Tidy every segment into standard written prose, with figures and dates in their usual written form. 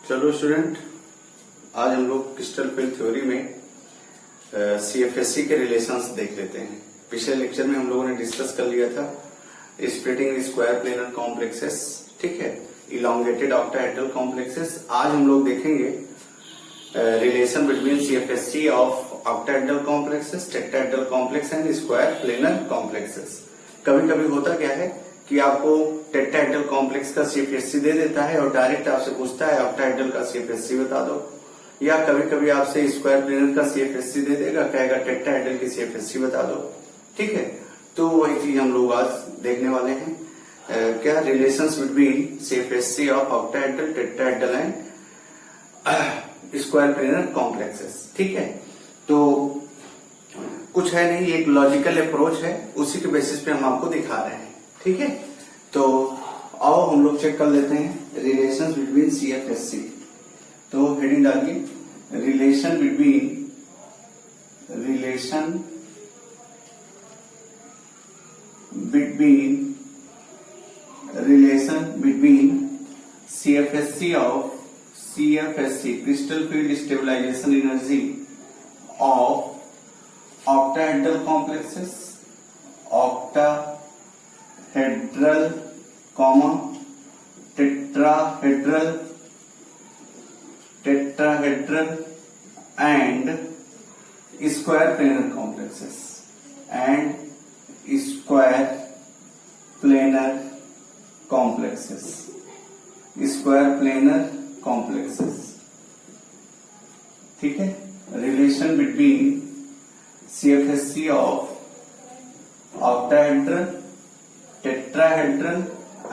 चलो स्टूडेंट, आज हम लोग क्रिस्टल फील्ड थ्योरी में सीएफएससी के रिलेशंस देख लेते हैं। पिछले लेक्चर में हम लोगों ने डिस्कस कर लिया था स्प्लिटिंग स्क्वायर प्लेनर कॉम्प्लेक्सेस, ठीक है, इलोंगेटेड ऑक्टाहेड्रल कॉम्प्लेक्सेस। आज हम लोग देखेंगे relation between CFSC of octahedral complexes, tetrahedral complex and square planar complexes. कभी कभी होता क्या है कि आपको टेट्राहेड्रल कॉम्प्लेक्स का सीएफएससी दे देता है और डायरेक्ट आपसे पूछता है ऑक्टाहेड्रल का सीएफएससी बता दो, या कभी कभी आपसे स्क्वायर प्लेनर का सीएफएससी दे देगा, कहेगा टेट्राहेड्रल की सीएफएससी बता दो, ठीक है। तो वही चीज हम लोग आज देखने वाले हैं। क्या relations between CFSC of octahedral, tetrahedral and square planar complexes, ठीक है। तो कुछ है नहीं, एक लॉजिकल अप्रोच है, उसी के बेसिस पे हम आपको दिखा रहे हैं, ठीक है। तो आओ हम लोग चेक कर लेते हैं रिलेशंस बिटवीन सीएफएससी। तो हेडिंग डालिए relation between CFSC of crystal field stabilization energy of octahedral complexes, octahedral, tetrahedral and square planar complexes square planar complexes, ठीक है। Relation between CFSC of octahedral, tetrahedral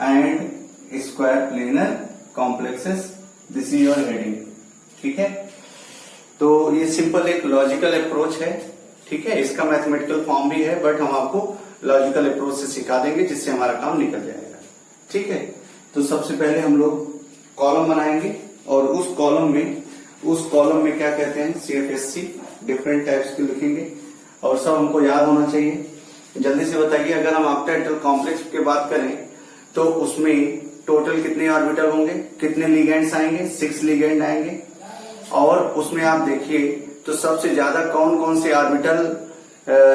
and square planar complexes, this is your heading, ठीक है। तो ये simple एक logical approach है, ठीक है। इसका मैथमेटिकल फॉर्म भी है, बट हम आपको लॉजिकल अप्रोच से सिखा देंगे जिससे हमारा काम निकल जाएगा, ठीक है। तो सबसे पहले हम लोग कॉलम बनाएंगे और उस कॉलम में क्या कहते हैं सीएफएससी, डिफरेंट टाइप्स के लिखेंगे और सब हमको याद होना चाहिए। जल्दी से बताइए, अगर हम ऑक्टाहेड्रल कॉम्प्लेक्स की बात करें तो उसमें टोटल कितने ऑर्बिटल होंगे, कितने लिगेंड्स आएंगे, 6 लिगेंड आएंगे। और उसमें आप देखिए तो सबसे ज्यादा कौन कौन से ऑर्बिटल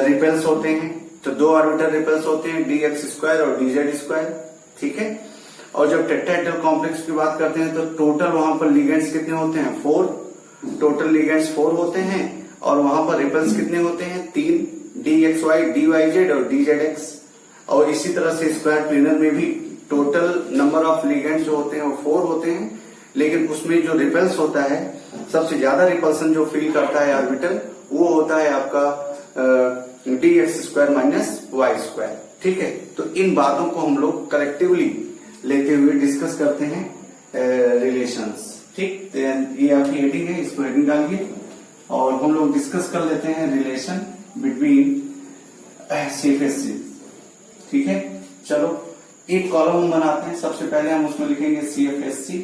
रिपेल्स होते हैं, तो 2 ऑर्बिटल रिपेल्स होते हैं, dx स्क्वायर और dz स्क्वायर, ठीक है। और जब टेट्राहेड्रल कॉम्प्लेक्स की बात करते हैं तो टोटल वहां पर लिगेंड्स कितने होते हैं, 4, टोटल लिगेंड्स 4 होते हैं। और वहां पर रिपल्स कितने होते हैं, 3, dxy, dyz और dzx। और इसी तरह से स्क्वायर प्लेनर में भी टोटल नंबर ऑफ लिगेंड्स जो होते हैं वो 4 होते हैं, लेकिन उसमें जो रिपल्स होता है, सबसे ज्यादा रिपल्सन जो फील करता है ऑर्बिटल, वो होता है आपका dx square minus y square, ठीक है। तो इन बातों को हम लोग कलेक्टिवली लेते हुए डिस्कस करते हैं रिलेशंस, ठीक। ये आपकी हेडिंग है, इसको हेडिंग डालिए और हम लोग डिस्कस कर लेते हैं रिलेशन बिटवीन सीएफएससी, ठीक है। चलो एक कॉलम हम बनाते हैं। सबसे पहले हम उसमें लिखेंगे सीएफएससी,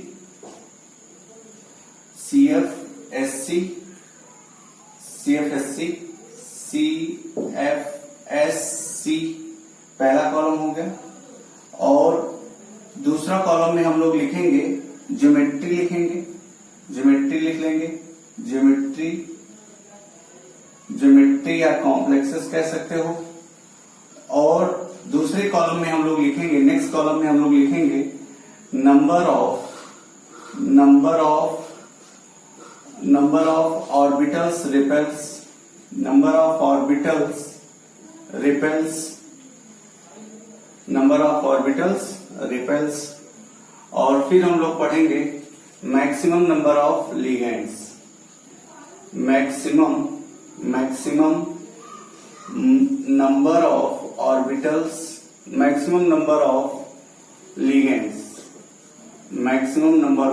पहला कॉलम हो गया। और दूसरा कॉलम में हम लोग लिखेंगे ज्योमेट्री, लिख लेंगे, ज्योमेट्री या कॉम्प्लेक्सेस कह सकते हो। और दूसरे कॉलम में हम लोग लिखेंगे, नेक्स्ट कॉलम में हम लोग लिखेंगे नंबर ऑफ ऑर्बिटल्स रिपेल्स। और फिर हम लोग पढ़ेंगे maximum number of ligands, maximum number of orbitals, maximum number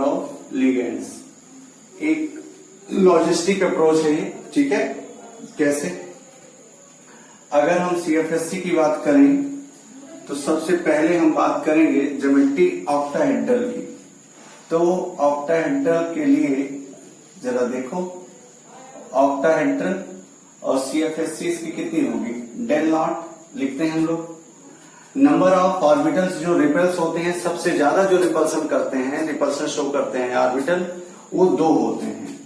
of ligands. एक लॉजिस्टिक अप्रोच है ये, ठीक है। कैसे, अगर हम सीएफएससी की बात करें तो सबसे पहले हम बात करेंगे ज्योमेट्री ऑक्टाहेड्रल की। तो ऑक्टाहेड्रल के लिए जरा देखो, ऑक्टाहेड्रल और सीएफएससी इसकी कितनी होगी, डेल नॉट लिखते हैं हम लोग। नंबर ऑफ ऑर्बिटल्स जो रिपल्स होते हैं, सबसे ज्यादा जो रिपल्सन करते हैं, रिपल्सन शो करते हैं ऑर्बिटल, वो 2 होते हैं।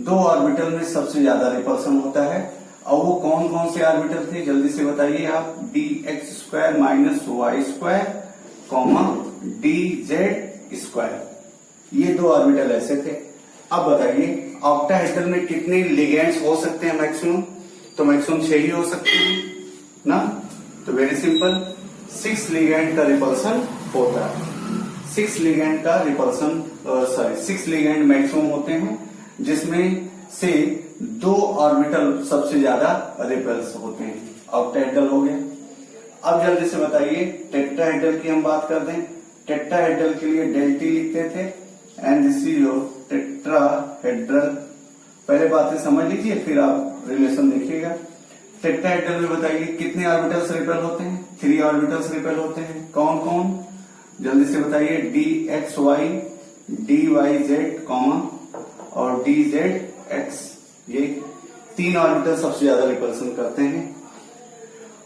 2 ऑर्बिटल में सबसे ज्यादा रिपल्सन होता है। और वो कौन कौन से ऑर्बिटल थे जल्दी से बताइए आप। dx² minus y² comma dz², ये 2 ऑर्बिटल ऐसे थे। अब बताइए ऑक्टाहेड्रल में कितने लिगेंड्स हो सकते हैं मैक्सिमम? तो मैक्सिमम 6 ही हो सकते हैं ना। तो वेरी सिंपल, 6 लिगेंड का रिपल्सन होता है। 6 लिगेंड का रिपल्सन 6 लिगेंड मैक्सिमम होते हैं, जिसमें से 2 ऑर्बिटल सबसे ज्यादा रिपल्स होते हैं। ऑक्टाहेड्रल हो गया। अब जल्दी से बताइए टेट्राहेड्रल की हम बात कर दें। टेट्राहेड्रल के लिए डेल्टी लिखते थे and this is your tetrahedral. पहले बातें समझ लीजिए फिर आप रिलेशन देखिएगा। टेट्राहेड्रल में बताइए कितने ऑर्बिटल्स रिपेल होते हैं? 3 ऑर्बिटल्स रिपेल होते हैं। कौन कौन जल्दी से बताइए। dxy dyz कॉमा और dzx, ये 3 ऑर्बिटल सबसे ज्यादा रिपल्सन करते हैं।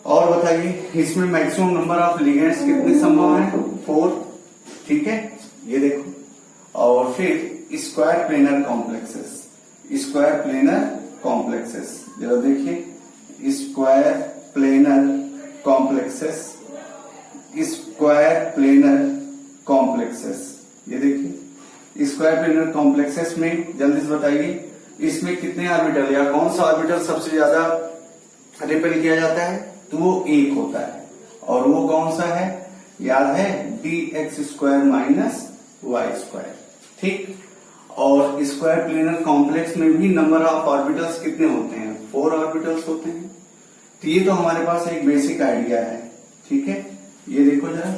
और बताइए इसमें मैक्सिमम नंबर ऑफ लिगेंड्स कितने संभव है? 4, ठीक है, ये देखो। और फिर square planar complexes, square planar complexes जरा देखिए। Square planar complexes, square planar complexes, ये देखिए। स्क्वायर प्लेनर कॉम्प्लेक्सेस में जल्दी से बताइए इसमें कितने ऑर्बिटल या कौन सा ऑर्बिटल सबसे ज्यादा रिपेल किया जाता है? तो वो 1 होता है। और वो कौन सा है? याद है, dx² माइनस y², ठीक। और स्क्वायर प्लेनर कॉम्प्लेक्स में भी नंबर ऑफ ऑर्बिटल्स कितने होते हैं? 4 ऑर्बिटल्स होते हैं। तो ये तो हमारे पास एक बेसिक आइडिया है, ठीक है। ये देखो जरा,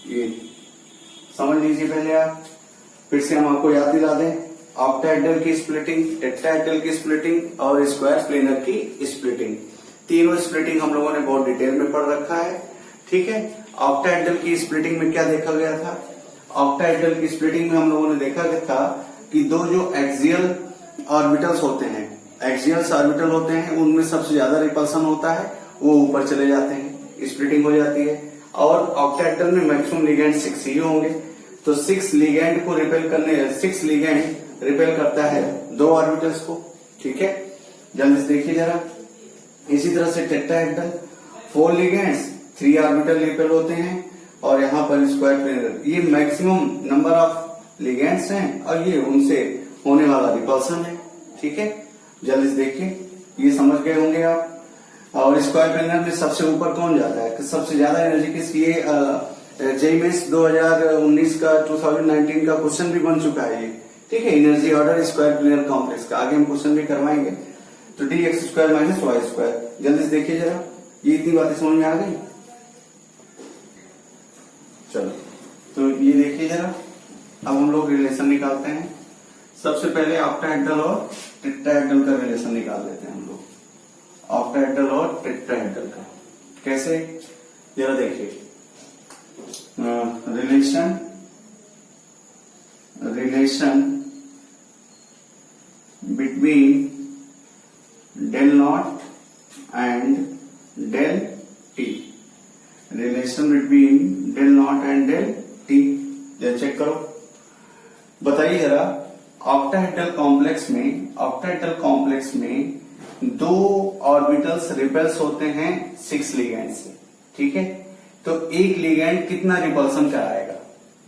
ये समझ लीजिए पहले आप। फिर से हम आपको याद दिला दें, ऑक्टाहेड्रल की स्प्लिटिंग, टेट्राहेड्रल की स्प्लिटिंग और स्क्वायर प्लेनर की स्प्लिटिंग, तीनों स्प्लिटिंग हम लोगों ने बहुत डिटेल में पढ़ रखा है, ठीक है। ऑक्टाहेड्रल की स्प्लिटिंग में क्या देखा गया था? ऑक्टाहेड्रल की स्प्लिटिंग में हम लोगों ने देखा गया था कि 2 जो एक्सियल ऑर्बिटल्स होते हैं, एक्सियल ऑर्बिटल होते हैं, उनमें सबसे ज्यादा रिपल्सन होता है, वो ऊपर चले जाते हैं, स्प्लिटिंग हो जाती है। और ऑक्टाहेड्रल में मैक्सिमम लिगेंड 6 ही होंगे। तो 6 लिगेंड को रिपेल करने, 6 लिगेंड रिपेल करता है 2 ऑर्बिटल्स को, ठीक है। जल्दी से देखिए जरा। इसी तरह से टेट्राहेड्रल 4 लिगेंड्स 3 ऑर्बिटल रिपेल होते हैं। और यहाँ पर स्क्वायर प्लेनर, ये मैक्सिमम नंबर ऑफ लिगेंड्स हैं और ये उनसे होने वाला रिपल्सन है, ठीक है। जल्दी से देखिए, ये समझ गए होंगे आप। और स्क्वायर प्लेनर में सबसे ऊपर कौन जाता है? सबसे ज्यादा एनर्जी किसकी? ये जेईई मेंस 2019 का 2019 का क्वेश्चन भी बन चुका है ये, ठीक है। Energy order square planar complex का आगे हम क्वेश्चन भी करवाएंगे। तो dx² माइनस y², जल्दी से देखिए जरा, ये इतनी बातें समझ में आ गई। चलो तो ये देखिए जरा, अब हम लोग रिलेशन निकालते हैं। सबसे पहले ऑक्टाहेड्रल और टेट्राहेड्रल का रिलेशन निकाल लेते हैं हम लोग। ऑक्टाहेड्रल और टेट्राहेड्रल का कैसे, जरा देखिए। Relation between del naught and del t, relation between del naught and del t, जरा चेक करो। बताइए जरा, ऑक्टाहेड्रल कॉम्प्लेक्स में 2 ऑर्बिटल्स रिपेल्स होते हैं 6 लिगेंड से, ठीक है। तो एक लिगेंड कितना रिपल्सन कराएगा?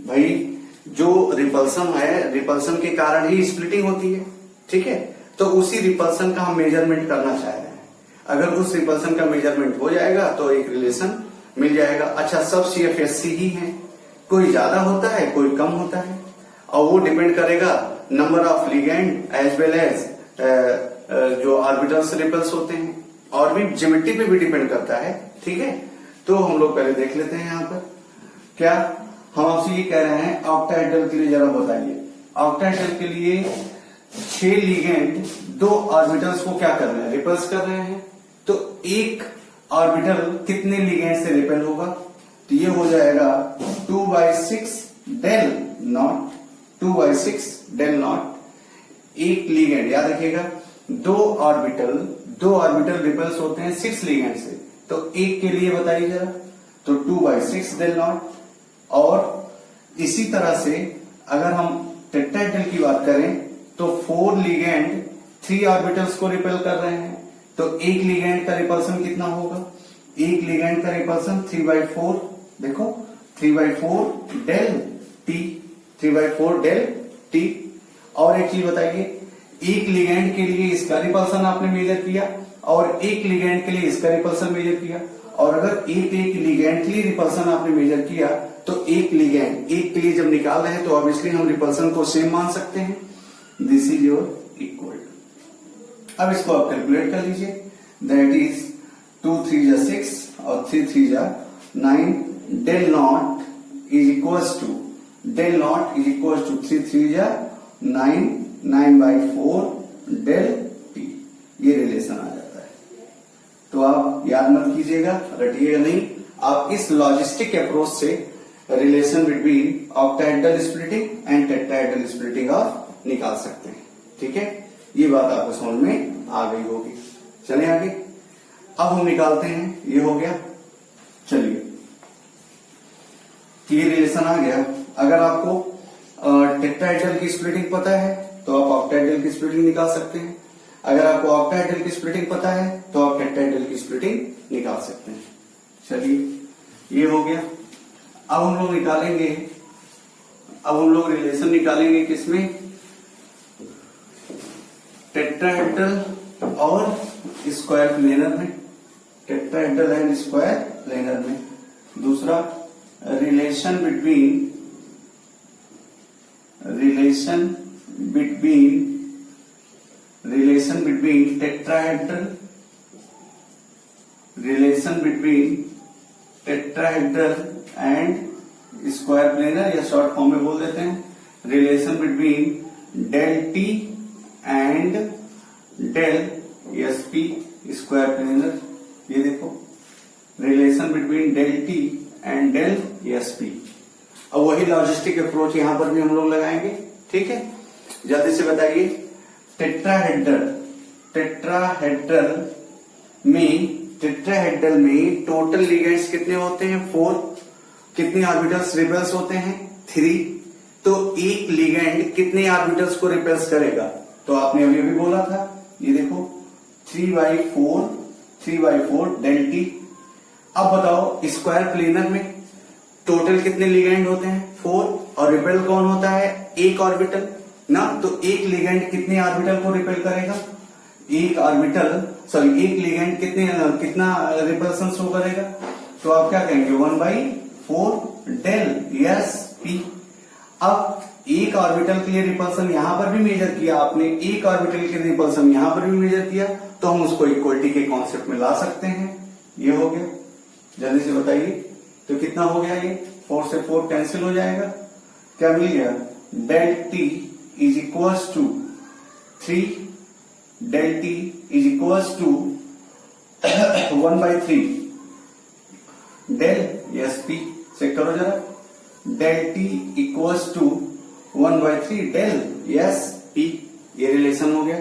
भाई जो रिपल्सन है, रिपल्सन के कारण ही स्प्लिटिंग होती है, ठीक है। तो उसी रिपल्सन का हम मेजरमेंट करना चाह रहे हैं। अगर उस रिपल्सन का मेजरमेंट हो जाएगा तो एक रिलेशन मिल जाएगा। अच्छा, सब CFSC ही है, कोई ज्यादा होता है कोई कम होता है, और वो डिपेंड करेगा number of ligand as well as जो ऑर्बिटल्स रिपल्स होते हैं, और भी ज्योमेट्री पे भी डिपेंड करता है, ठीक है। तो हम लोग पहले देख लेते हैं। यहाँ पर क्या हम आपसे ये कह रहे हैं, ऑक्टाहेड्रल के लिए जरा बताइए। ऑक्टाहेड्रल के लिए 6 लिगेंड 2 ऑर्बिटल्स को क्या कर रहे हैं? रिपल्स कर रहे हैं। तो एक ऑर्बिटल कितने लिगेंड से रिपेल होगा? तो ये हो जाएगा 2/6 del naught, 2/6 del naught। एक लिगेंड, याद रखिएगा, 2 ऑर्बिटल रिपल्स होते हैं 6 लिगेंड से। तो एक के लिए बताइए जरा, तो 2/6 del naught। और इसी तरह से अगर हम टेट्राहेड्रल की बात करें तो 4 लिगेंड 3 ऑर्बिटल्स को रिपेल कर रहे हैं, तो एक लिगेंड का रिपल्सन कितना होगा? एक लिगेंड का रिपल्सन 3/4, देखो 3/4 डेल टी, 3/4 डेल टी। और एक चीज बताइए, एक लिगेंड के लिए इसका रिपल्सन आपने मेजर किया और एक लिगेंड के लिए इसका रिपल्सन मेजर किया, और अगर एक लिगेंड के लिए रिपल्सन आपने मेजर किया तो एक लिगेंड एक के लिए जब निकाल रहे हैं तो ऑब्वियसली हम रिपल्सन को सेम मान सकते हैं। This is your equal. अब इसको आप कैलकुलेट कर लीजिए, दैट इज 2 3 जा 6 और 3 3 जा 9, del naught is equals to 3 3 जा 9, 9/4 डेल टी, ये रिलेशन आ जाता है। तो आप याद मत कीजिएगा, रटिएगा नहीं, आप इस लॉजिस्टिक अप्रोच से relation between octahedral splitting and tetrahedral splitting of निकाल सकते हैं। ठीक है, ये बात आपको समझ में आ गई होगी। चलिए आगे, अब हम निकालते हैं। ये हो गया, चलिए ये रिलेशन आ गया। अगर आपको टेट्राहेड्रल की स्प्लिटिंग पता है तो आप ऑक्टाहेड्रल की स्प्लिटिंग निकाल सकते हैं, अगर आपको ऑक्टाहेड्रल की स्प्लिटिंग पता है तो आप टेट्राहेड्रल की स्प्लिटिंग निकाल सकते हैं। चलिए ये हो गया। अब हम लोग निकालेंगे, अब हम लोग रिलेशन निकालेंगे किसमें? टेट्राहेड्रल और स्क्वायर प्लेनर में, टेट्राहेड्रल एंड स्क्वायर प्लेनर में। दूसरा relation between tetrahedral and square planar, या शॉर्ट फॉर्म में बोल देते हैं relation between del T and del SP square planar. ये देखो, relation between del T and del SP. अब वही लॉजिस्टिक अप्रोच यहां पर भी हम लोग लगाएंगे। ठीक है, जल्दी से बताइए, टेट्राहेड्रल में टोटल लिगेंड्स कितने होते हैं? 4। कितने ऑर्बिटल्स रिपेल्स होते हैं? 3। तो एक लिगेंड कितने ऑर्बिटल्स को रिपेल्स करेगा? तो आपने अभी भी बोला था, ये देखो 3/4 डेल टी। अब बताओ स्क्वायर प्लेनर में टोटल कितने लिगेंड होते हैं? 4, और रिपेल कौन होता है? एक ऑर्बिटल ना, तो एक लिगेंड कितने ऑर्बिटल को रिपेल करेगा? एक लिगेंड कितना रिपल्सन शो करेगा? तो आप क्या कहेंगे? 1/4 डेल एस पी। अब एक ऑर्बिटल के लिए रिपल्सन यहां पर भी मेजर किया आपने, एक ऑर्बिटल के रिपल्सन यहां पर भी मेजर किया, तो हम उसको इक्वलिटी के कॉन्सेप्ट में ला सकते हैं। ये हो गया, जल्दी से बताइए। तो कितना हो गया? ये 4 से 4 कैंसिल हो जाएगा, क्या मिल गया? Del T is equals to 3, del T is equals to 1/3 del S P. Check करो जरा, del T equals to 1/3 del S P. ये रिलेशन हो गया,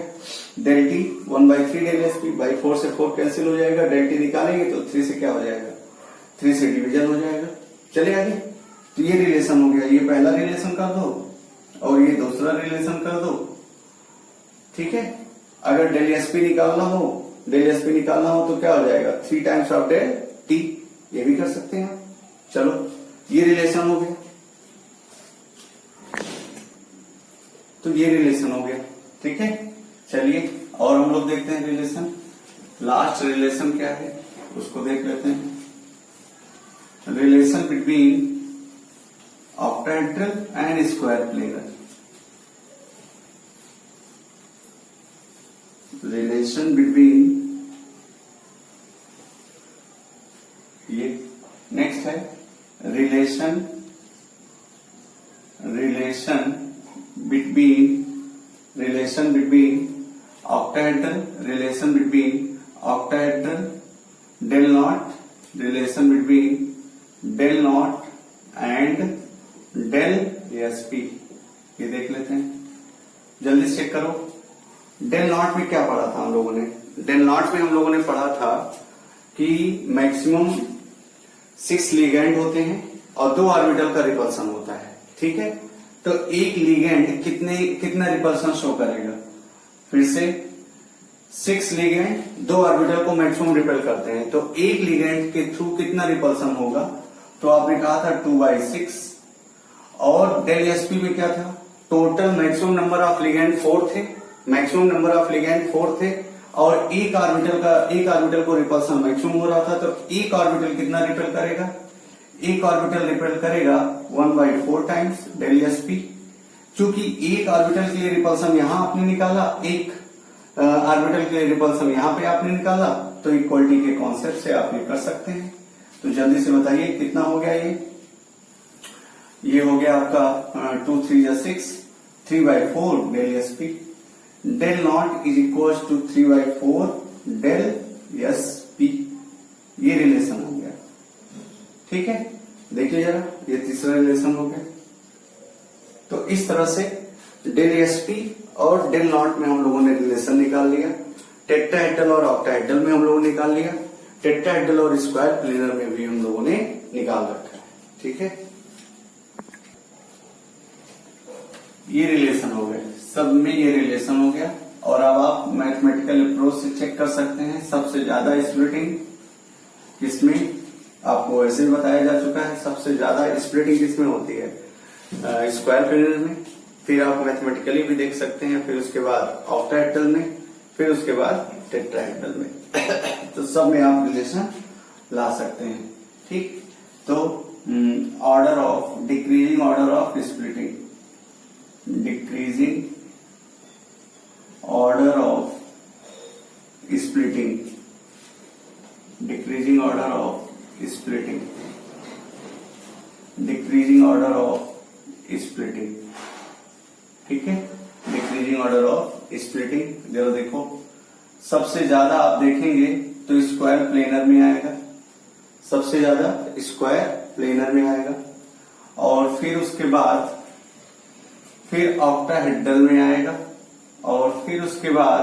del T 1/3 del S P. By 4 से 4 कैंसिल हो जाएगा, डेल टी निकालेंगे तो 3 से क्या हो जाएगा? 3 से डिवीजन हो जाएगा। चलिए आगे, तो ये रिलेशन हो गया। ये पहला रिलेशन कर दो और ये दूसरा रिलेशन कर दो। ठीक है, अगर डेल एस पी निकालना हो तो क्या हो जाएगा? 3 टाइम्स ऑफ डेल टी। ये भी कर सकते हैं। चलो, ये रिलेशन हो गया, तो ये रिलेशन हो गया। ठीक है, चलिए और हम लोग देखते हैं रिलेशन। लास्ट रिलेशन क्या है उसको देख लेते हैं। Relation between octahedral and square planar. Relation between, ये नेक्स्ट है relation between octahedral, del naught, relation between del naught and del SP. ये देख लेते हैं, जल्दी चेक करो। डेल नॉट में क्या पढ़ा था हम लोगों ने? डेल नॉट में हम लोगों ने पढ़ा था कि मैक्सिमम 6 लिगेंड होते हैं और 2 ऑर्बिटल का रिपल्सन होता है। ठीक है, तो एक लिगेंड कितना रिपल्सन शो करेगा? फिर से 6 लिगेंड 2 ऑर्बिटल को मैक्सिमम रिपेल करते हैं, तो एक लिगेंड के थ्रू कितना रिपल्सन होगा? तो आपने कहा था 2/6, और डेल एसपी में क्या था? Total maximum number of ligand 4 थे, मैक्सिमम नंबर ऑफ लिगेंड 4 थे, और एक ऑर्बिटल को रिपल्सन मैक्सिमम हो रहा था, तो एक ऑर्बिटल कितना रिपेल करेगा? एक ऑर्बिटल रिपेल करेगा 1/4 टाइम्स डेल एसपी। चूंकि एक ऑर्बिटल के लिए रिपल्सन यहां आपने निकाला, एक ऑर्बिटल के लिए रिपल्सन यहां पे आपने निकाला, तो इक्वलिटी के कॉन्सेप्ट से आप ये कर सकते हैं। तो जल्दी से बताइए कितना हो गया ये हो गया आपका 2 3 जा 6, 3/4 del SP, del naught is equal to 3/4 del SP, ये रिलेशन हो गया। ठीक है, देखिए जरा, ये तीसरा रिलेशन हो गया। तो इस तरह से डेल एसपी और डेल नॉट में हम लोगों ने रिलेशन निकाल लिया, टेट्राहेड्रल और ऑक्टाहेड्रल में हम लोगों ने निकाल लिया, टेट्राहेड्रल और स्क्वायर प्लेनर में भी हम लोगों ने निकाल रखा है। ठीक है, ये रिलेशन हो गए, सब में ये रिलेशन हो गया। और अब आप मैथमेटिकल अप्रोच से चेक कर सकते हैं सबसे ज्यादा स्प्लिटिंग किसमें, आपको ऐसे ही बताया जा चुका है, सबसे ज्यादा स्प्लिटिंग किसमें होती है? स्क्वायर प्लेनर में। फिर आप मैथमेटिकली भी देख सकते हैं, फिर उसके बाद ऑक्टाहेड्रल में, फिर उसके बाद टेट्राहेड्रल में। तो सब में आप रिलेशन ला सकते हैं। ठीक, तो order of decreasing order of splitting, decreasing order of splitting, decreasing order of splitting, decreasing order of splitting. ठीक है, डिक्रीजिंग ऑर्डर ऑफ स्प्लिटिंग। जरा देखो, सबसे ज्यादा आप देखेंगे तो स्क्वायर प्लेनर में आएगा, सबसे ज्यादा स्क्वायर प्लेनर में आएगा, और फिर उसके बाद फिर ऑक्टाहेड्रल में आएगा, और फिर उसके बाद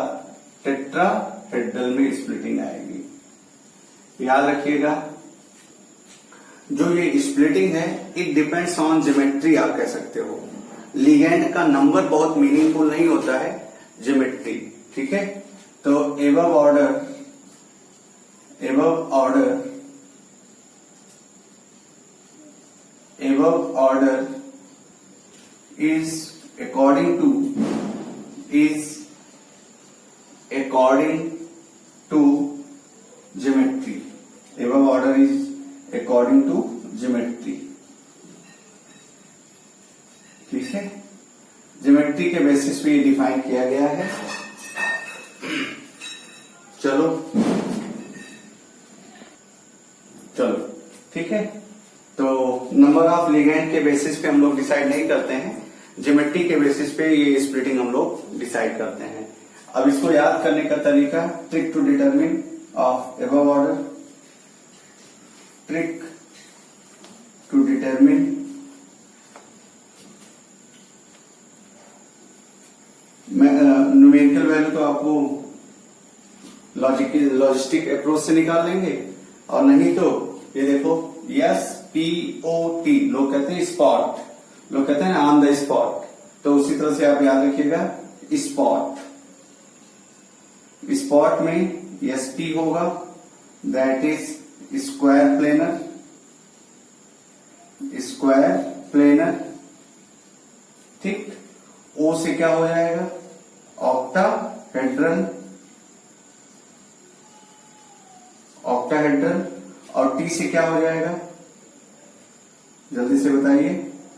टेट्राहेड्रल में स्प्लिटिंग आएगी। याद रखिएगा, जो ये स्प्लिटिंग है इट डिपेंड्स ऑन ज्योमेट्री, आप कह सकते हो। लिगेंड का नंबर बहुत मीनिंगफुल नहीं होता है, ज्योमेट्री। ठीक है, तो above order is according to geometry. Above order is according to geometry. ठीक है, ज्योमेट्री के बेसिस पे ये डिफाइन किया गया है। चलो ठीक है, तो नंबर ऑफ लिगेंड के बेसिस पे हम लोग डिसाइड नहीं करते हैं, ज्योमेट्री के बेसिस पे ये स्प्लिटिंग हम लोग डिसाइड करते हैं। अब इसको याद करने का तरीका, trick to determine of above order, trick to determine numerical value तो आपको लॉजिस्टिक अप्रोच से निकाल लेंगे, और नहीं तो ये देखो SPOT, लोग कहते हैं स्पॉट, लोग कहते हैं ऑन द स्पॉट, तो उसी तरह से आप याद रखिएगा स्पॉट। स्पॉट में SP होगा, दैट इज स्क्वायर प्लेनर। ठीक, O से क्या हो जाएगा? ऑक्टाहेड्रल, और T से क्या हो जाएगा? जल्दी से बताइए,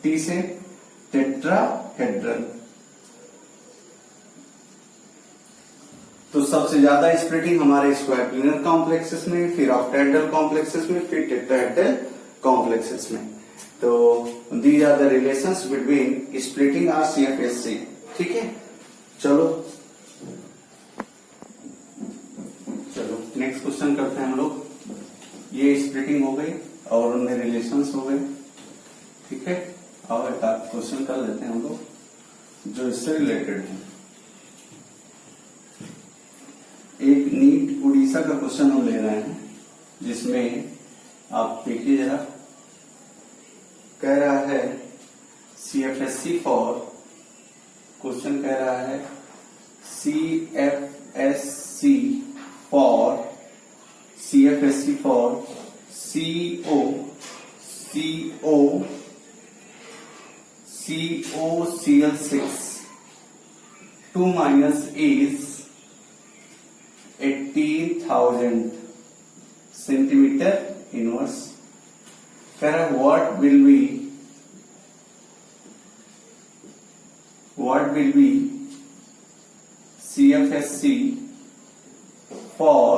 T से टेट्राहेड्रल। तो सबसे ज्यादा स्प्लिटिंग हमारे स्क्वायर प्लेनर कॉम्प्लेक्सेस में, फिर ऑक्टाहेड्रल कॉम्प्लेक्सेस में, फिर टेट्राहेड्रल कॉम्प्लेक्सेस में। तो these are the relations between splitting और CFSC। ठीक है, चलो नेक्स्ट क्वेश्चन करते हैं हम लोग। ये स्प्लिटिंग हो गई और उनमें रिलेशंस हो गए। ठीक है, और एक क्वेश्चन कर लेते हैं हम लोग जो इससे रिलेटेड है। एक नीट उड़ीसा का क्वेश्चन हम ले रहे हैं, जिसमें आप देखिए जरा, कह रहा है CFSC फॉर, क्वेश्चन कह रहा है CFSC for COCl6 2 minus is 18,000 centimeter inverse. कह रहा है what will be CFSC for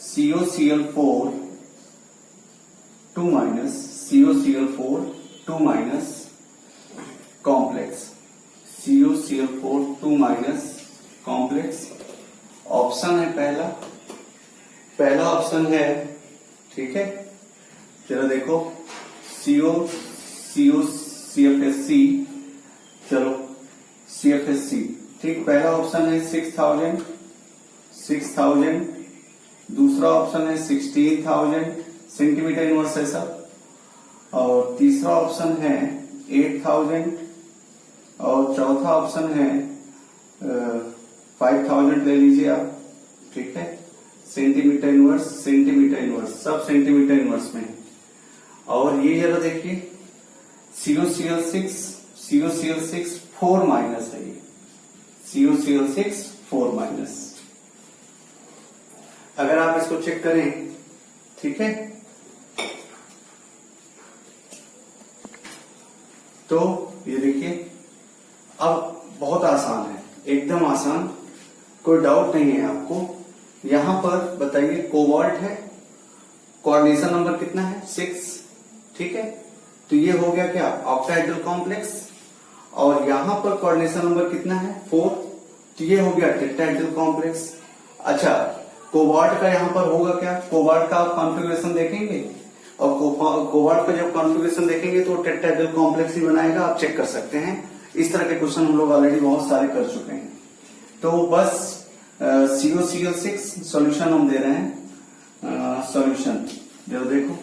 COCl4 2 minus complex, COCl4 2 minus complex. Option है पहला ऑप्शन है, ठीक है। चलो देखो CFSC, चलो CFSC, ठीक। पहला ऑप्शन है 6,000, दूसरा ऑप्शन है 16,000 सेंटीमीटर इनवर्स है सब, और तीसरा ऑप्शन है 8,000, और चौथा ऑप्शन है 5,000 ले लीजिए आप, ठीक है। सेंटीमीटर इनवर्स सब सेंटीमीटर इनवर्स में है। और ये जरा देखिए COCl6 4 माइनस है, ये COCl6 4 माइनस। अगर आप इसको चेक करें, ठीक है, तो ये देखिए अब बहुत आसान है, एकदम आसान, कोई डाउट नहीं है आपको। यहां पर बताइए कोबाल्ट है, कोऑर्डिनेशन नंबर कितना है 6, ठीक है। तो ये हो गया क्या ऑक्टाहेड्रल कॉम्प्लेक्स, और यहां पर कोऑर्डिनेशन नंबर कितना है 4, तो ये हो गया टेट्राहेड्रल कॉम्प्लेक्स। अच्छा, कोबाल्ट का यहां पर होगा क्या, कोबाल्ट का आप कॉन्फ़िगरेशन देखेंगे, और कोबाल्ट का जब कॉन्फ़िगरेशन देखेंगे तो टेट्राहेड्रल कॉम्प्लेक्स ही बनाएगा, आप चेक कर सकते हैं। इस तरह के क्वेश्चन हम लोग ऑलरेडी बहुत सारे कर चुके हैं। तो बस COCl6 सॉल्यूशन हम दे रहे हैं, सॉल्यूशन जरा देखो,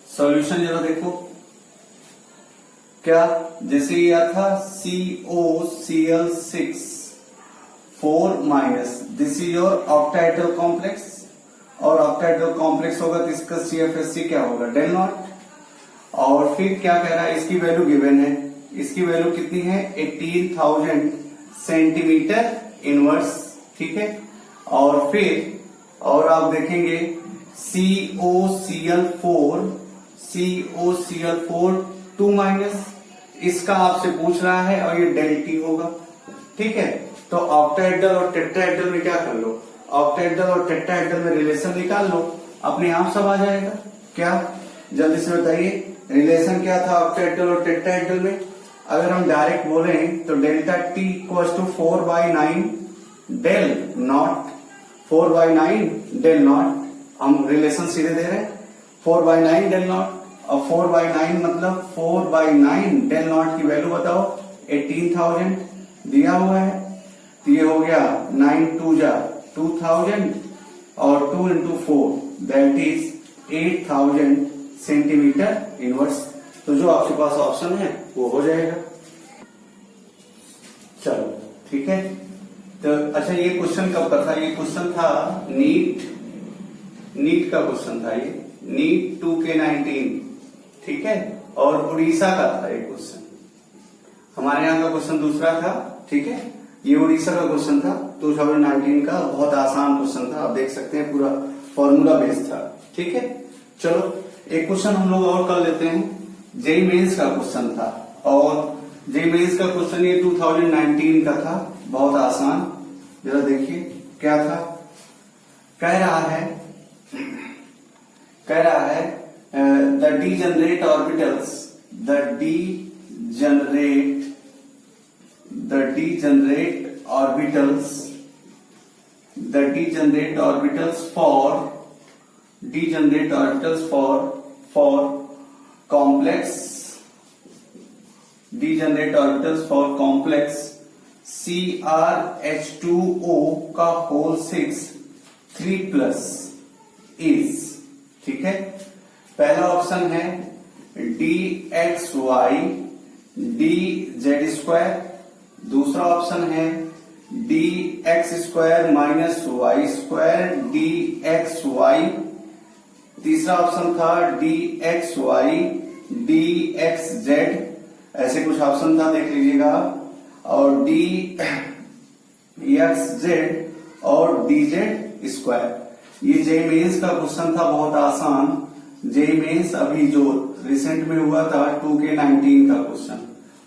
सॉल्यूशन जरा देखो क्या, जैसे ये था COCl6 4 minus, this is your octahedral complex, और ऑक्टाहेड्रल कॉम्प्लेक्स होगा तो इसका CFSC क्या होगा डेल नॉट। और फिर क्या कह रहा है, इसकी वैल्यू गिवन है, इसकी वैल्यू कितनी है 18,000 सेंटीमीटर इनवर्स, ठीक है। और फिर और आप देखेंगे COCl4 2 माइनस, इसका आपसे पूछ रहा है, और ये डेल टी होगा, ठीक है। तो ऑक्टाहेड्रल और टेट्राहेड्रल में क्या कर लो, ऑक्टाहेड्रल और टेट्राहेड्रल में रिलेशन निकाल लो, अपने आप सब आ जाएगा। क्या, जल्दी से बताइए, रिलेशन क्या था ऑक्टाहेड्रल और टेट्राहेड्रल में। अगर हम डायरेक्ट बोलें तो delta T equal to 4/9 del naught, 4/9 del naught, हम रिलेशन सीधे दे रहे हैं 4/9 डेल नॉट, और 4/9 मतलब 4/9 डेल नॉट की वैल्यू बताओ 18,000 दिया हुआ है, तो ये हो गया 9 2 जा 2000, और 2 into 4 that is 8,000 centimetre inverse. तो जो आपके पास ऑप्शन है वो हो जाएगा। चलो ठीक है, तो अच्छा ये क्वेश्चन कब का था, ये क्वेश्चन था नीट का क्वेश्चन था, ये नीट 2K19, ठीक है, और उड़ीसा का था ये क्वेश्चन। हमारे यहाँ का क्वेश्चन दूसरा था, ठीक है, ये उड़ीसा का क्वेश्चन था 2019 का, बहुत आसान क्वेश्चन था, आप देख सकते हैं पूरा फॉर्मूला बेस्ड था, ठीक है। चलो एक क्वेश्चन हम लोग और कर लेते हैं, जेई मेंस का क्वेश्चन था, और जेई मेंस का क्वेश्चन ये 2019 का था, बहुत आसान। जरा देखिए क्या था, कह रहा है the degenerate orbitals for complex CrH2O का होल 6 3+ is, ठीक है। पहला ऑप्शन है D X Y D Z square, दूसरा ऑप्शन है D X square minus Y square D X Y, तीसरा ऑप्शन था D X Y D X Z, ऐसे कुछ ऑप्शन था, देख लीजिएगा, और डी एक्स जेड और डी जेड स्क्वायर। ये जेईई मेंस का क्वेश्चन था, बहुत आसान। जेईई मेंस अभी जो रिसेंट में हुआ था 2K19 का क्वेश्चन,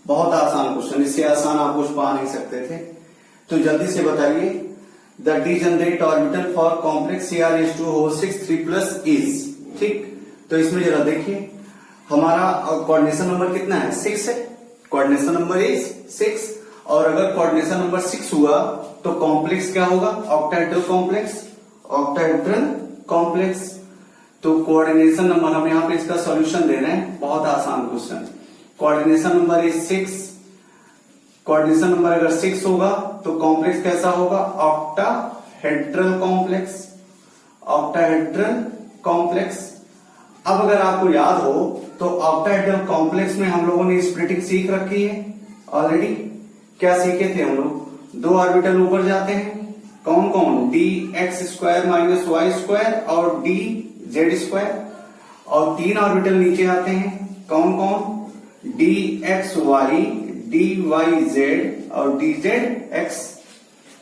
बहुत आसान क्वेश्चन, इससे आसान आप कुछ पा नहीं सकते थे। तो जल्दी से बताइए, the degenerate orbital for complex CrH2 whole 6 3+ is, ठीक। तो इसमें जरा देखिए, हमारा कोऑर्डिनेशन नंबर कितना है, 6 है, कोऑर्डिनेशन नंबर इज 6, और अगर कोऑर्डिनेशन नंबर 6 हुआ तो कॉम्प्लेक्स क्या होगा, ऑक्टाहेड्रल कॉम्प्लेक्स, ऑक्टाहेड्रल कॉम्प्लेक्स। तो कोऑर्डिनेशन नंबर हम यहाँ पे इसका सॉल्यूशन दे रहे हैं, बहुत आसान question. Coordination number is 6, coordination number अगर 6 होगा तो कॉम्प्लेक्स कैसा होगा, ऑक्टाहेड्रल कॉम्प्लेक्स, ऑक्टाहेड्रल कॉम्प्लेक्स। अब अगर आपको याद हो तो ऑक्टाहेड्रल कॉम्प्लेक्स में हम लोगों ने स्प्लिटिंग सीख रखी है ऑलरेडी। क्या सीखे थे हम लोग, 2 ऑर्बिटल ऊपर जाते हैं, कौन कौन, D X square minus Y square और डी जेड स्क्वायर, और 3 ऑर्बिटल नीचे आते हैं, कौन कौन, D X Y D Y Z और डी जेड एक्स।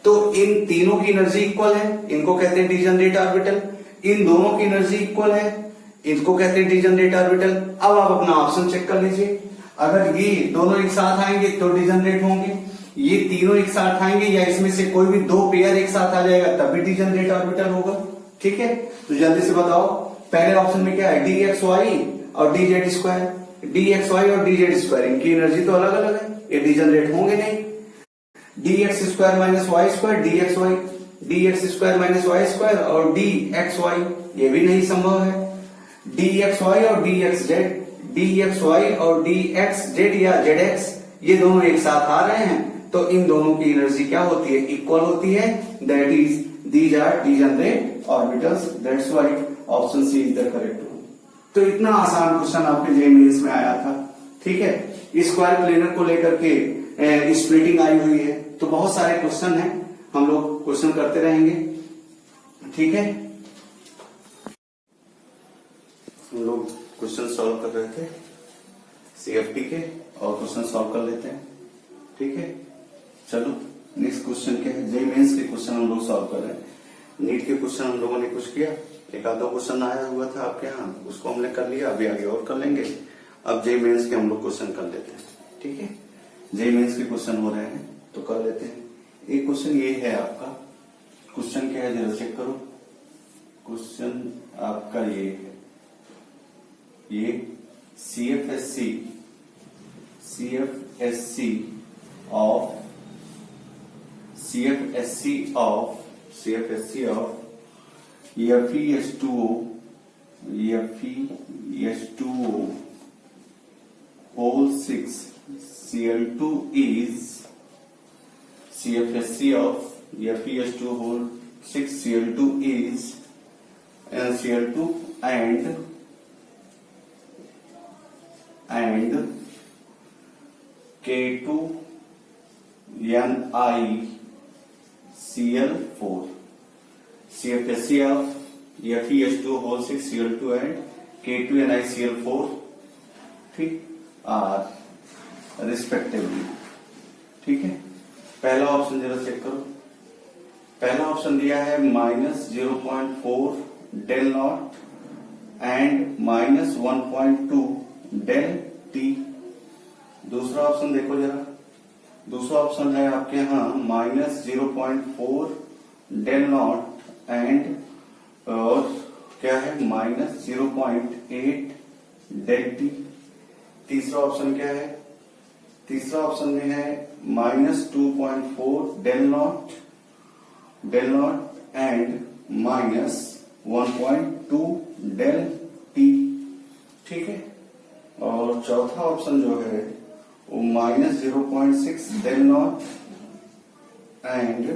तो इन तीनों की एनर्जी इक्वल है, इनको कहते हैं डीजनरेट ऑर्बिटल। इन दोनों की एनर्जी इक्वल है, इनको कहते हैं डीजनरेट ऑर्बिटल। अब आप अपना ऑप्शन चेक कर लीजिए, अगर ये दोनों एक साथ आएंगे तो डीजनरेट होंगे, ये तीनों एक साथ आएंगे या इसमें से कोई भी 2 पेयर एक साथ आ जाएगा तब भी डीजनरेट ऑर्बिटल होगा, ठीक है। तो जल्दी से बताओ, पहले ऑप्शन में क्या है, डी एक्स वाई और D Z square, D X Y और डी जेड स्क्वायर, इनकी एनर्जी तो अलग अलग है, ये डीजनरेट होंगे नहीं। D X square minus Y square D X Y, D X square minus Y square और डी एक्स वाई, ये भी नहीं संभव है। डी एक्स वाई और D X Z, D X Y और डी एक्स जेड या जेड एक्स, ये दोनों एक साथ आ रहे हैं तो इन दोनों की एनर्जी क्या होती है, इक्वल होती है, that is these are degenerate orbitals, that's why option C is the correct one. तो इतना आसान क्वेश्चन आपके जेईई मेंस में आया था, ठीक है। स्क्वायर प्लेनर को लेकर के स्प्लिटिंग आई हुई है, तो बहुत सारे क्वेश्चन हैं, हम लोग क्वेश्चन करते रहेंगे, ठीक है। हम लोग क्वेश्चन सॉल्व कर रहे थे CFT के, और क्वेश्चन सॉल्व कर लेते हैं, ठीक है। चलो नेक्स्ट क्वेश्चन क्या है, जेईई मेंस के क्वेश्चन हम लोग सॉल्व कर रहे हैं। नीट के क्वेश्चन हम लोगों ने कुछ किया, एक आधा क्वेश्चन आया हुआ था आपके यहाँ, उसको हमने कर लिया, अभी आगे और कर लेंगे। अब जेईई मेंस के हम लोग क्वेश्चन कर लेते हैं, ठीक है। जेईई मेंस के क्वेश्चन हो रहे हैं तो कर लेते हैं। एक क्वेश्चन ये है आपका, क्वेश्चन क्या है जरा चेक करो, क्वेश्चन आपका ये है, ये CFSC of FeS2O whole 6 Cl2 is CFSC of FeS2 whole 6 Cl2 is Cl2 and K2NiCl4, CFSC of FeS2 whole 6 Cl2 and K2NiCl4, ठीक, आर रिस्पेक्टिवली, ठीक है। पहला ऑप्शन जरा चेक करो, पहला ऑप्शन दिया है -0.4 del naught and -1.2 del T. दूसरा ऑप्शन देखो जरा, दूसरा ऑप्शन है आपके यहाँ -0.4 डेल नॉट एंड और क्या है -0.8 डेल टी। तीसरा ऑप्शन क्या है, तीसरा ऑप्शन में है -2.4 del naught and -1.2 del T, ठीक है। और चौथा ऑप्शन जो है वो -0.6 del naught and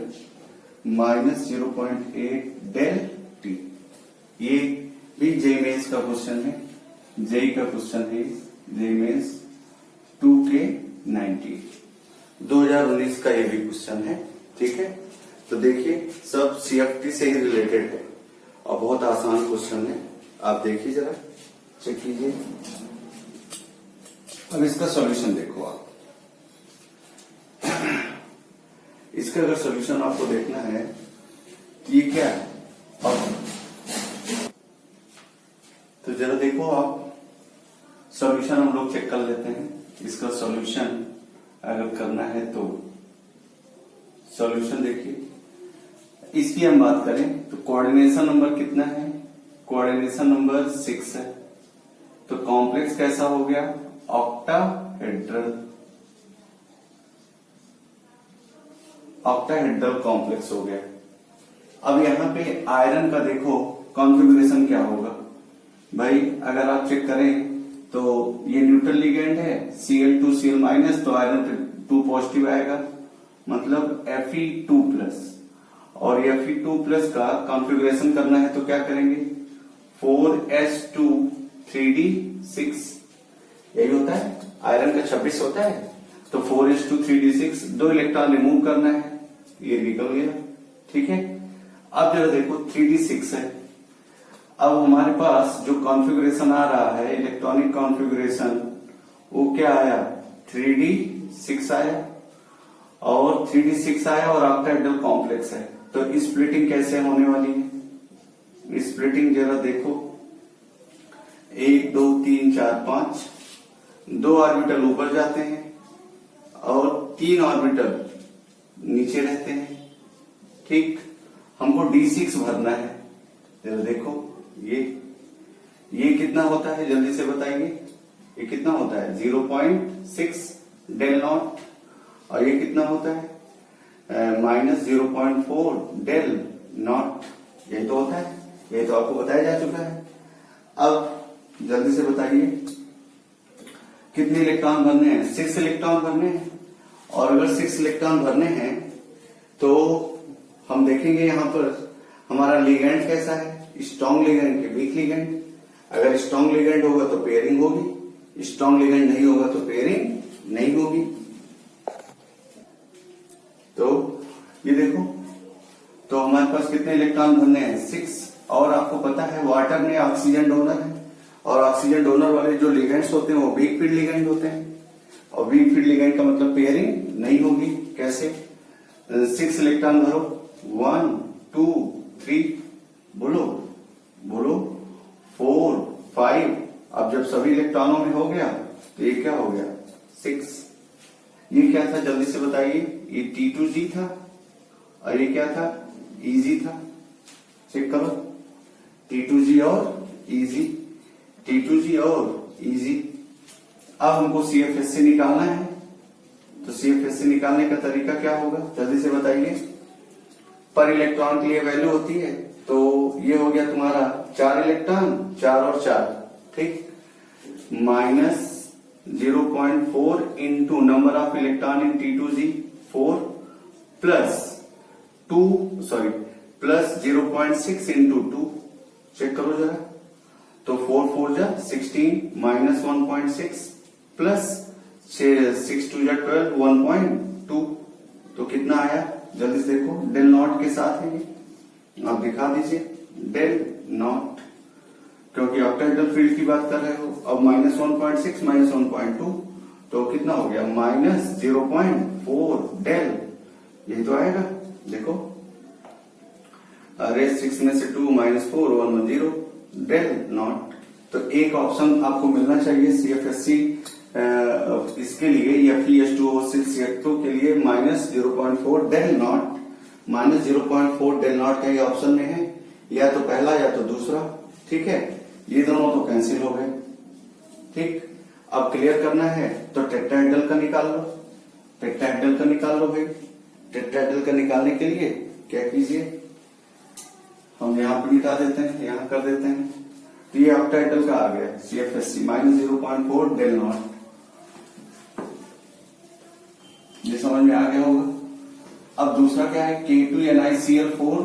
-0.8 del T. ये भी जेईई मेंस का क्वेश्चन है, जेई का क्वेश्चन है, जेई मेंस 2K90 2019 का ये भी क्वेश्चन है। ठीक है, तो देखिए सब CFT से ही रिलेटेड है और बहुत आसान क्वेश्चन है। आप देखिए जरा, चेक कीजिए। अब इसका सॉल्यूशन देखो आप। इसका अगर सॉल्यूशन आपको देखना है तो ये क्या है, तो जरा देखो आप, सॉल्यूशन हम लोग चेक कर लेते हैं। इसका सॉल्यूशन अगर करना है तो सॉल्यूशन देखिए, इसकी हम बात करें तो कोऑर्डिनेशन नंबर कितना है, कोऑर्डिनेशन नंबर 6 है। तो कॉम्प्लेक्स कैसा हो गया, ऑक्टाहेड्रल, ऑक्टाहेड्रल कॉम्प्लेक्स हो गया। अब यहां पे आयरन का देखो कॉन्फ़िगरेशन क्या होगा भाई, अगर आप चेक करें तो ये न्यूट्रल लिगेंड है, Cl2Cl- तो आयरन 2 पॉजिटिव आएगा, मतलब Fe2+। और Fe2+ का कॉन्फ़िगरेशन करना है तो क्या करेंगे, 4s2 3d6, यही होता है, आयरन का 26 होता है, तो 4s2 3d6, 2 इलेक्ट्रॉन रिमूव करना है, ये निकल गया। ठीक है, अब जरा देखो 3d6 है। अब हमारे पास जो कॉन्फ़िगरेशन आ रहा है, इलेक्ट्रॉनिक कॉन्फ़िगरेशन, वो क्या आया, 3d6 आया, और 3d6 आया और ऑक्टाहेड्रल कॉम्प्लेक्स है। तो स्प्लिटिंग कैसे होने वाली है, स्प्लिटिंग जरा देखो, 1 2 3 4 5, 2 ऑर्बिटल ऊपर जाते हैं और 3 ऑर्बिटल नीचे रहते हैं। ठीक, हमको D6 भरना है, जरा देखो, ये कितना होता है, जल्दी से बताइए, ये कितना होता है, 0.6 डेल नॉट, और ये कितना होता है, -0.4 डेल नॉट, यही तो होता है, यही तो आपको बताया जा चुका है। अब जल्दी से बताइए कितने इलेक्ट्रॉन भरने हैं, 6 इलेक्ट्रॉन भरने हैं। और अगर 6 इलेक्ट्रॉन भरने हैं तो हम देखेंगे यहां पर हमारा लिगेंड कैसा है, स्ट्रॉन्ग लिगेंड के वीक लिगेंड। अगर स्ट्रॉन्ग लिगेंड होगा तो पेयरिंग होगी, स्ट्रॉन्ग लिगेंड नहीं होगा तो पेयरिंग नहीं होगी। तो ये देखो, तो हमारे पास कितने इलेक्ट्रॉन भरने हैं, 6। और आपको पता है वाटर में ऑक्सीजन डोनर है, और ऑक्सीजन डोनर वाले जो लिगेंड्स होते हैं वो वीक फील्ड लिगेंड होते हैं, और वीक फील्ड लिगेंड का मतलब पेयरिंग नहीं होगी। कैसे, 6 इलेक्ट्रॉन भरो, 1 2 3, बोलो बोलो, 4 5। अब जब सभी इलेक्ट्रॉनों में हो गया तो ये क्या हो गया, 6। ये क्या था, जल्दी से बताइए, ये T2G था, और ये क्या था, EG था। चेक करो, T2G और EG, T2G और EG। अब हमको CFSC निकालना है, तो CFSC निकालने का तरीका क्या होगा, जल्दी से बताइए। पर इलेक्ट्रॉन के लिए वैल्यू होती है, तो ये हो गया तुम्हारा 4 इलेक्ट्रॉन, 4 और 4, ठीक, -0.4 into number of electron in T2G 4, plus 0.6 into 2, check करो जरा, तो 4 4 जा 16, -1.6 प्लस 6 2 जा 12, 1.2, तो कितना आया, जल्दी से देखो, डेल नॉट के साथ है ये, आप दिखा दीजिए, डेल नॉट, क्योंकि ऑक्टाहेड्रल फील्ड की बात कर रहे हो। अब -1.6 -1.2, तो कितना हो गया, -0.4 डेल, यही तो आएगा। देखो, रेस 6 में से 2 -4 1 1 0 डेल नॉट। तो एक ऑप्शन आपको मिलना चाहिए CFSC इसके लिए, Fe2O6 के लिए -0.4 डेल नॉट, -0.4 डेल नॉट का ये ऑप्शन में है, या तो पहला या तो दूसरा। ठीक है, ये दोनों तो कैंसिल हो गए। ठीक, अब क्लियर करना है तो टेट्राहेड्रल का निकाल लो, टेट्राहेड्रल का निकाल लो भाई। टेट्राहेड्रल का निकालने के लिए क्या कीजिए, हम यहाँ पे मिटा देते हैं, यहाँ कर देते हैं, तो ये ऑक्टाहेड्रल का आ गया CFSC -0.4 डेल नॉट। ये समझ में आ गया होगा। अब दूसरा क्या है, K2NiCl4,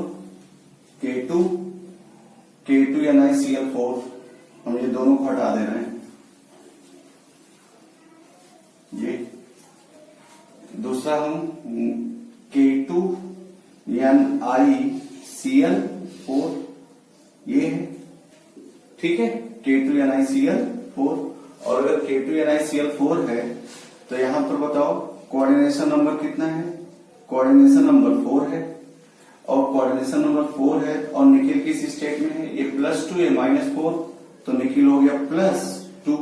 K2NiCl4, हम ये दोनों को हटा दे रहे हैं। ये दूसरा हम K2NiCl4 ये है, ठीक है, K2NiCl4। और अगर K2NiCl4 है तो यहां पर बताओ कोऑर्डिनेशन नंबर कितना है? कोऑर्डिनेशन नंबर 4 है। और कोऑर्डिनेशन नंबर 4 है और निखिल किस स्टेट में है? ये +2 ये -4, तो निखिल हो गया +2,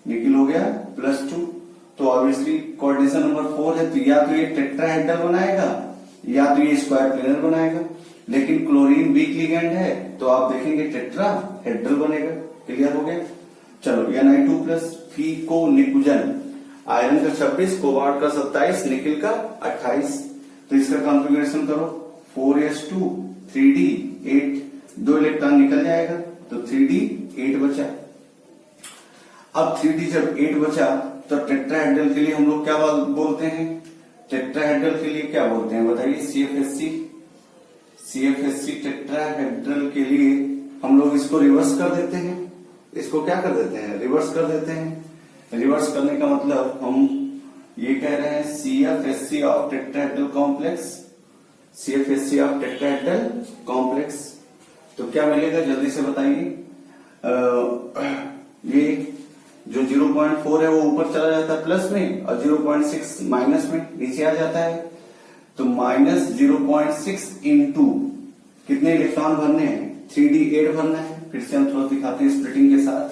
निखिल हो गया +2। तो ऑब्वियसली कोऑर्डिनेशन नंबर 4 है तो या तो ये टेट्राहेड्रल बनाएगा या तो ये स्क्वायर प्लेनर बनाएगा। लेकिन क्लोरीन वीक लिगेंड है तो आप देखेंगे टेट्राहेड्रल बनेगा। क्लियर हो गया? चलो Ni2+ फीको निकुजन, आयरन का 26, कोबाल्ट का 27, निकिल का 28। तो इसका कॉन्फ़िगरेशन करो 4s2 3d8, 2 इलेक्ट्रॉन निकल जाएगा तो 3d8 बचा। अब 3d जब 8 बचा तो टेट्राहेड्रल के लिए हम लोग क्या बोलते हैं? टेट्राहेड्रल के लिए क्या बोलते हैं बताइए? CFSC टेट्राहेड्रल के लिए हम लोग इसको रिवर्स कर देते हैं। इसको क्या कर देते हैं? रिवर्स कर देते हैं। रिवर्स करने का मतलब हम ये कह रहे हैं CFSC of tetrahedral complex, CFSC of tetrahedral complex. तो क्या मिलेगा जल्दी से बताइए? ये जो 0.4 है वो ऊपर चला जाता है प्लस में और 0.6 माइनस में नीचे आ जाता है। तो -0.6 इंटू कितने इलेक्ट्रॉन भरने हैं? 3d8 भरना है। फिर से हम थोड़ा दिखाते हैं स्प्लिटिंग के साथ।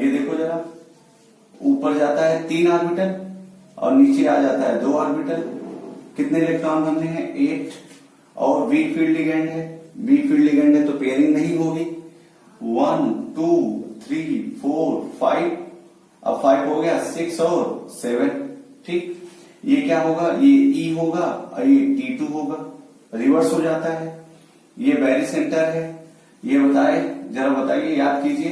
ये देखो जरा, ऊपर जाता है 3 ऑर्बिटल और नीचे आ जाता है 2 ऑर्बिटल। कितने इलेक्ट्रॉन भरने हैं? 8। और वीक फील्ड लिगेंड है, वीक फील्ड लिगेंड है तो पेयरिंग नहीं होगी। 1 2 3 4 5, अब 5 हो गया 6 और 7, ठीक। ये क्या होगा? ये E होगा और ये T2 होगा, रिवर्स हो जाता है। ये बैरी सेंटर है। ये जरा बताइए, याद कीजिए,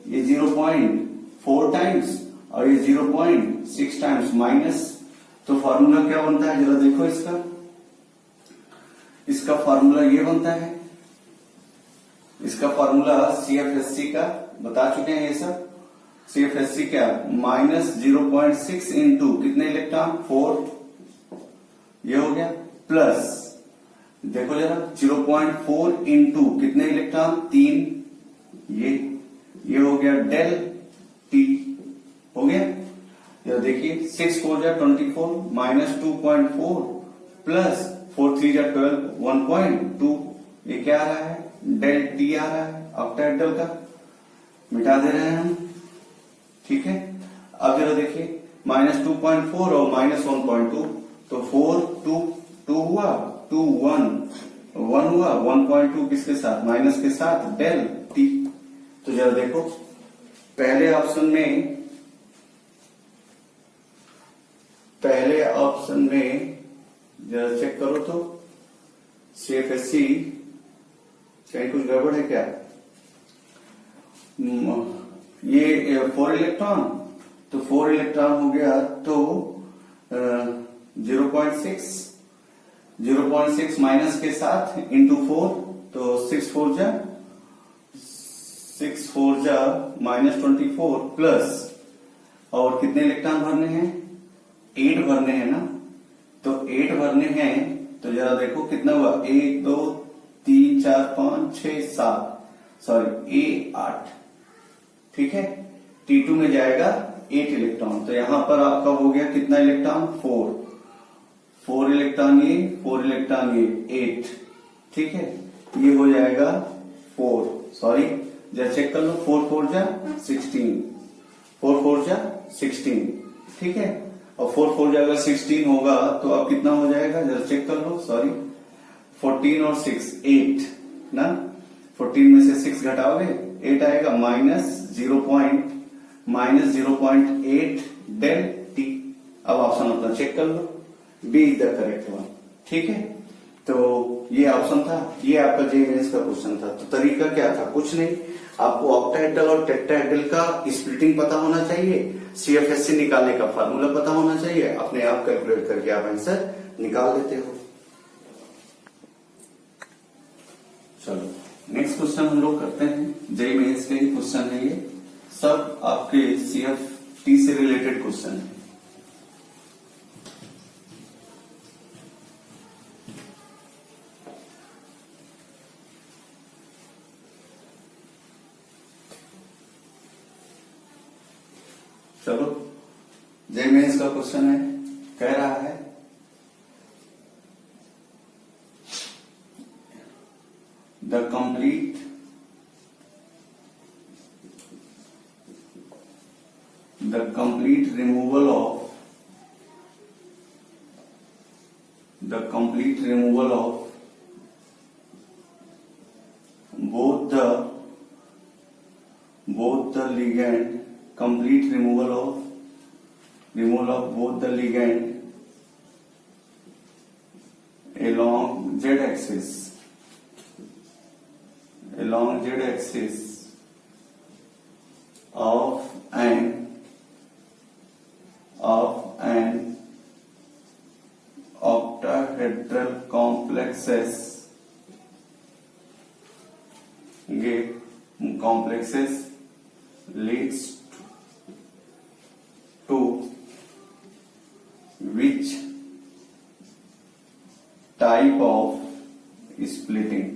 ये 0.4 टाइम्स और ये 0.6 टाइम्स माइनस। तो फॉर्मूला क्या बनता है जरा देखो इसका फॉर्मूला ये बनता है। इसका फॉर्मूला CFSC का बता चुके हैं ये सब। CFSC क्या? -0.6 इंटू कितने इलेक्ट्रॉन? 4, ये हो गया, प्लस देखो जरा 0.4 इंटू कितने इलेक्ट्रॉन? 3, ये हो गया डेल टी, हो गया। जरा देखिए 6 4 जा 24 -2.4 प्लस 4 3 जा 12 1.2, ये क्या आ रहा है? डेल टी आ रहा है ऑक्टाहेड्रल का। मिटा दे रहे हैं हम, ठीक है। अब जरा देखिए -2.4 और -1.2, तो 4 2 हुआ, 2 1 हुआ, 1.2 किसके साथ? माइनस के साथ, डेल टी। तो जरा देखो पहले ऑप्शन में जरा चेक करो तो CFSC कहीं कुछ गड़बड़ है क्या? ये 4 इलेक्ट्रॉन, तो 4 इलेक्ट्रॉन हो गया तो 0.6 माइनस के साथ इंटू 4, तो 6 4 जा -24 प्लस, और कितने इलेक्ट्रॉन भरने हैं? 8 भरने हैं ना। तो 8 भरने हैं तो जरा देखो कितना हुआ? 1 2 3 4 5 6 7, सॉरी A8, ठीक है। T2 में जाएगा 8 इलेक्ट्रॉन। तो यहां पर आपका हो गया कितना इलेक्ट्रॉन? 4 इलेक्ट्रॉन ये, 4 इलेक्ट्रॉन ये, 8, ठीक है। ये हो जाएगा 4, सॉरी जरा चेक कर लो, 4 4 जा 16, 4 4 जा 16, ठीक है। और 4 4 जा अगर 16 होगा तो अब कितना हो जाएगा? जरा चेक कर लो, सॉरी 14 और 6 8 ना। 14 में से 6 घटाओगे 8 आएगा, -0.8 डेल टी। अब ऑप्शन अपना चेक कर लो, B is the correct one, ठीक है। तो ये ऑप्शन था, ये आपका जेईई का क्वेश्चन था। तो तरीका क्या था? कुछ नहीं, आपको ऑक्टाहेड्रल और टेट्राहेड्रल का स्प्लिटिंग पता होना चाहिए, CFSC निकालने का फार्मूला पता होना चाहिए, अपने आप कैलकुलेट करके आप आंसर निकाल देते हो। चलो नेक्स्ट क्वेश्चन हम लोग करते हैं, जेईई मेंस के क्वेश्चन है ये, सब आपके सीएफटी से रिलेटेड क्वेश्चन है। चलो, जेईई मेंस का क्वेश्चन है, कह रहा है the complete removal of both the ligand, complete removal of both the ligand along z axis of an octahedral complexes leads to which type of splitting?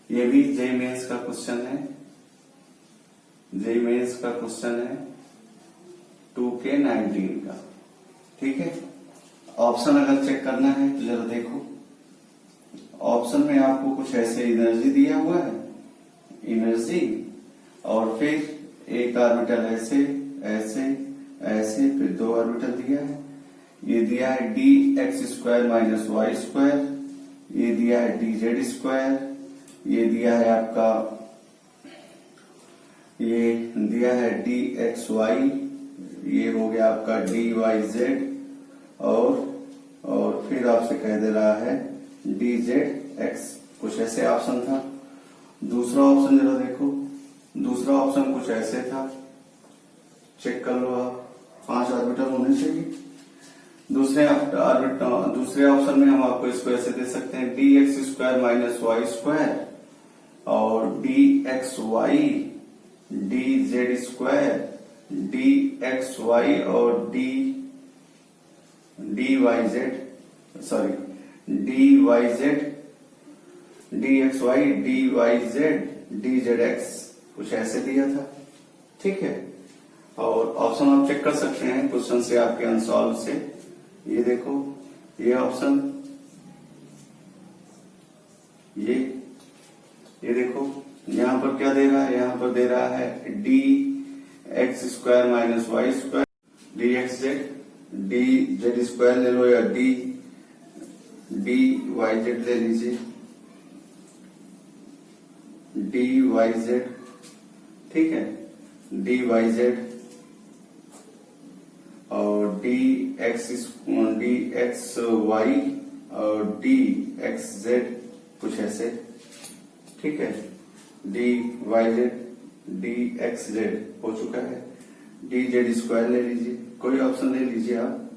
ये भी JEE mains का question है, JEE mains का question है 2K19 का। ठीक है, option अगर चेक करना है तो जरा देखो, ऑप्शन में आपको कुछ ऐसे एनर्जी दिया हुआ है, एनर्जी, और फिर एक ऑर्बिटल ऐसे ऐसे ऐसे, फिर दो ऑर्बिटल दिया है, ये दिया है dx² माइनस y², ये दिया है dz², ये दिया है आपका, ये दिया है dxy, ये हो गया आपका dyz, और फिर आपसे कह दे रहा है dzx। कुछ ऐसे ऑप्शन था। दूसरा ऑप्शन जरा देखो, दूसरा ऑप्शन कुछ ऐसे था, चेक कर लो आप, 5 ऑर्बिटल होने चाहिए। दूसरे ऑप्शन में हम आपको इसको ऐसे दे सकते हैं dx² माइनस y² और dxy dz² dxy और dyz, sorry dyz dxy dyz dzx, कुछ ऐसे दिया था। ठीक है, और ऑप्शन आप चेक कर सकते हैं क्वेश्चन से, आपके अनसॉल्व से। ये देखो, ये ऑप्शन, ये देखो, यहां पर क्या दे रहा है, यहां पर दे रहा है dx² minus y² dxz dz² ले लो या dyz ले लीजिए, dyz, ठीक है, dyz और dxy और dxz, कुछ ऐसे। ठीक है, dyz dxz हो चुका है, dz² ले लीजिए, कोई ऑप्शन ले लीजिए आप,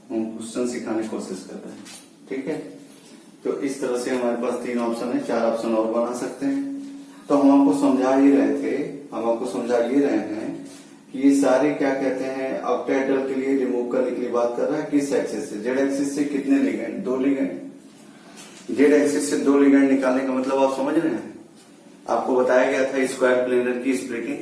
हम क्वेश्चन सिखाने की कोशिश कर रहे हैं। ठीक है, तो इस तरह से हमारे पास 3 ऑप्शन है, 4 ऑप्शन और बना सकते हैं। तो हम आपको समझा ही रहे हैं कि ये सारे क्या कहते हैं, ऑक्टाहेड्रल के लिए रिमूव करने के लिए बात कर रहा है। किस एक्सिस से? जेड एक्सिस से कितने लिगेंड? 2 लिगेंड। जेड एक्सिस से 2 लिगेंड निकालने का मतलब आप समझ रहे हैं। आपको बताया गया था स्क्वायर प्लेनर की स्प्लिटिंग,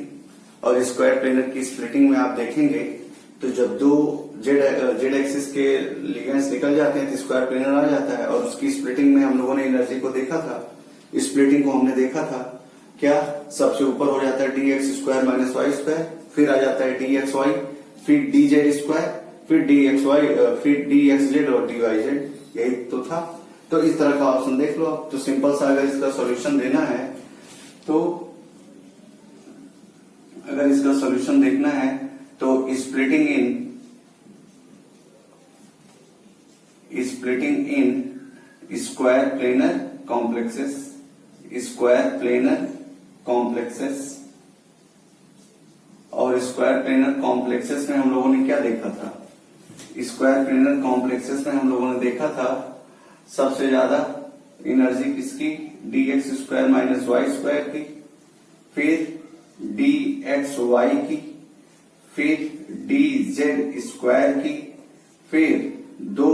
और स्क्वायर प्लेनर की स्प्लिटिंग में आप देखेंगे तो जब 2 जेड एक्सिस के लिगेंड्स निकल जाते हैं तो स्क्वायर प्लेनर आ जाता है। और उसकी स्प्लिटिंग में हम लोगों ने एनर्जी को देखा था, स्प्लिटिंग को हमने देखा था, क्या सबसे ऊपर हो जाता है dx² माइनस y², फिर आ जाता है dxy, फिर dz², फिर dxy, फिर dxz और dyz, यही तो था। तो इस तरह का ऑप्शन देख लो आप। तो सिंपल सा अगर इसका सॉल्यूशन देना है, तो अगर इसका सॉल्यूशन देखना है तो splitting in square planar complexes, और स्क्वायर प्लेनर कॉम्प्लेक्सेस में हम लोगों ने क्या देखा था, स्क्वायर प्लेनर कॉम्प्लेक्सेस में हम लोगों ने देखा था सबसे ज्यादा एनर्जी किसकी, D X square minus Y square की, फिर डी एक्स वाई की, फिर डी जेड स्क्वायर की, फिर दो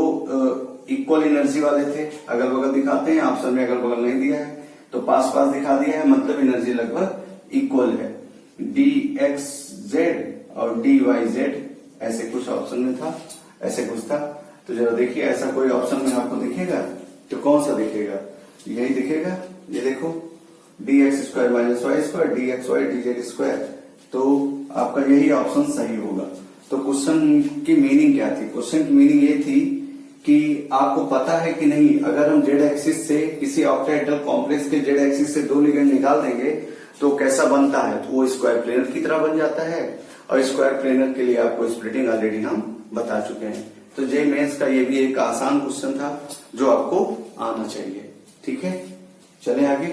इक्वल एनर्जी वाले थे, अगल बगल दिखाते हैं, ऑप्शन में अगल बगल नहीं दिया है तो पास पास दिखा दिया है, मतलब एनर्जी लगभग इक्वल है, डी एक्स जेड और डी वाई जेड, ऐसे कुछ ऑप्शन में था, ऐसे कुछ था। तो जरा देखिए ऐसा कोई ऑप्शन में आपको दिखेगा तो कौन सा दिखेगा, यही दिखेगा, ये देखो D X square minus Y square D X Y D Z square, तो आपका यही ऑप्शन सही होगा। तो क्वेश्चन की मीनिंग क्या थी, क्वेश्चन की मीनिंग ये थी कि आपको पता है कि नहीं, अगर हम जेड एक्सिस से किसी ऑक्टाहेड्रल कॉम्प्लेक्स के जेड एक्सिस से दो लिगेंड निकाल देंगे तो कैसा बनता है, तो वो स्क्वायर प्लेनर की तरह बन जाता है, और स्क्वायर प्लेनर के लिए आपको स्प्लिटिंग ऑलरेडी हम बता चुके हैं। तो जे मेंस का ये भी एक आसान क्वेश्चन था जो आपको आना चाहिए। ठीक है, चले आगे।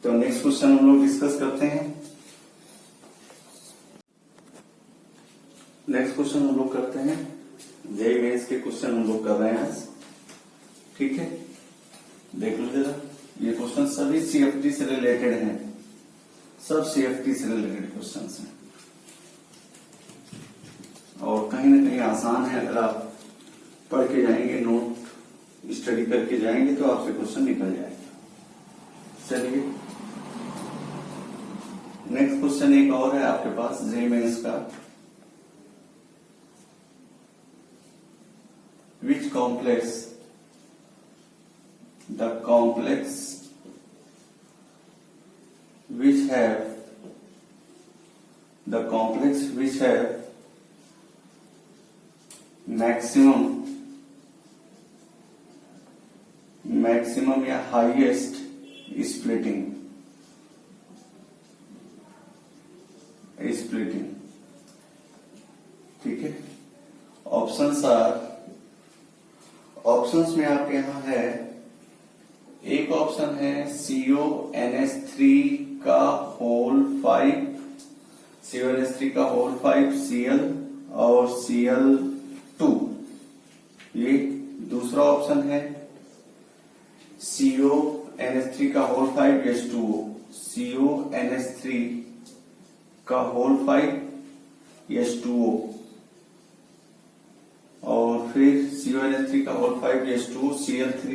तो नेक्स्ट क्वेश्चन हम लोग डिस्कस करते हैं। नेक्स्ट क्वेश्चन हम लोग करते हैं, जे मेंस के क्वेश्चन हम लोग कर रहे हैं आज। ठीक है, देख लो जरा, ये क्वेश्चन सभी सीएफटी से रिलेटेड हैं, सब सीएफटी से रिलेटेड क्वेश्चन हैं और कहीं ना कहीं आसान है। अगर आप पढ़ के जाएंगे, नोट स्टडी करके जाएंगे तो आपसे क्वेश्चन निकल जाएगा। चलिए नेक्स्ट क्वेश्चन एक और है आपके पास जे मेंस का, which complex the complex which have maximum या highest splitting ठीक है। ऑप्शंस में आपके यहाँ है, एक ऑप्शन है CONH3 का होल 5, CONH3 का होल 5 Cl और Cl2, ये दूसरा ऑप्शन है CONH3 का होल 5 H2O, CONH3 का होल 5 H2O, और फिर CONH3 का होल 5 H2O Cl3।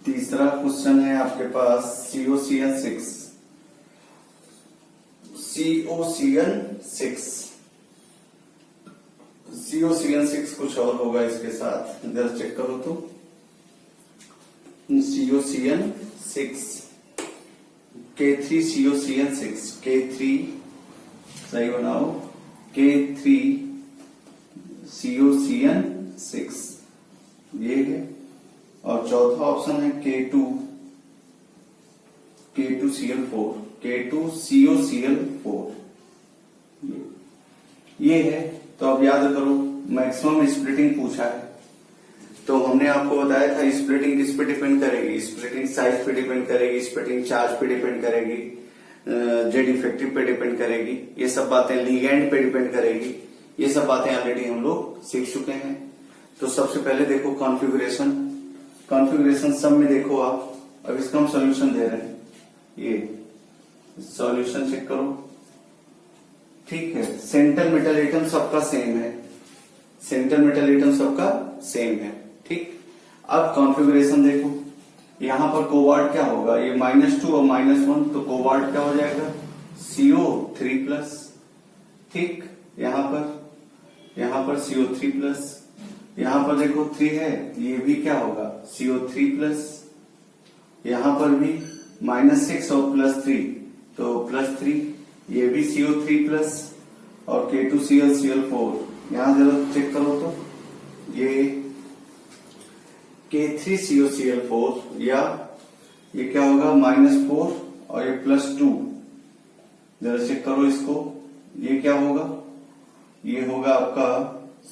तीसरा क्वेश्चन है आपके पास COCN6 कुछ और होगा इसके साथ, जरा चेक करो तो, COCN6 K3 K3 सही बनाओ, K3 COCN6 ये है, और चौथा ऑप्शन है K2COCL4 ये है। तो अब याद करो, मैक्सिमम स्प्लिटिंग पूछा है तो हमने आपको बताया था स्प्लिटिंग किस पे डिपेंड करेगी, स्प्लिटिंग साइज पे डिपेंड करेगी, स्प्लिटिंग चार्ज पे डिपेंड करेगी, जेड इफेक्टिव पे डिपेंड करेगी, ये सब बातें लिगेंड पे डिपेंड करेगी, ये सब बातें ऑलरेडी हम लोग सीख चुके हैं। तो सबसे पहले देखो कॉन्फ़िगरेशन सब में देखो आप, अब इसका हम सॉल्यूशन दे रहे हैं, ये सॉल्यूशन चेक करो। ठीक है, सेंटर मेटल एटम सबका सेम है, ठीक। अब कॉन्फ़िगरेशन देखो, यहां पर कोवार्ड क्या होगा, ये -2 और -1, तो कोवार्ड क्या हो जाएगा CO3+, ठीक। यहाँ पर CO3+, यहाँ पर देखो 3 है, ये भी क्या होगा CO3+, यहाँ पर भी -6 और +3 तो +3, ये भी CO3+, और K2ClCl4, यहाँ जरा चेक करो तो ये K3COCl4, या ये क्या होगा -4 और ये +2, जरा चेक करो इसको, ये क्या होगा, ये होगा आपका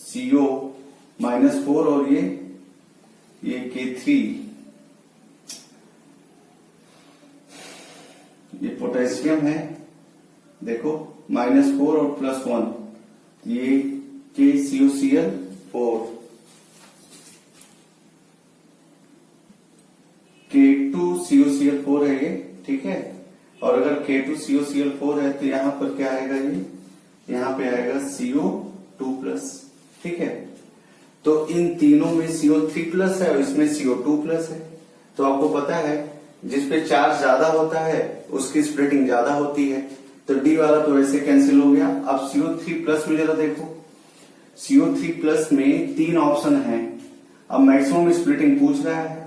CO -4 और ये K3, ये पोटेशियम है, देखो -4 और +1, ये KCOCl4, K2COCl4 है ये, ठीक है। और अगर K2COCl4 है तो यहां पर क्या आएगा, ये यहां पे आएगा CO2+, ठीक है। तो इन तीनों में CO3+ है और इसमें CO2+ है। तो आपको पता है जिस पे चार्ज ज्यादा होता है उसकी स्प्लिटिंग ज्यादा होती है, तो D वाला तो वैसे कैंसिल हो गया। अब CO3+ में जरा देखो, CO3+ में 3 ऑप्शन है। अब मैक्सिमम स्प्लिटिंग पूछ रहा है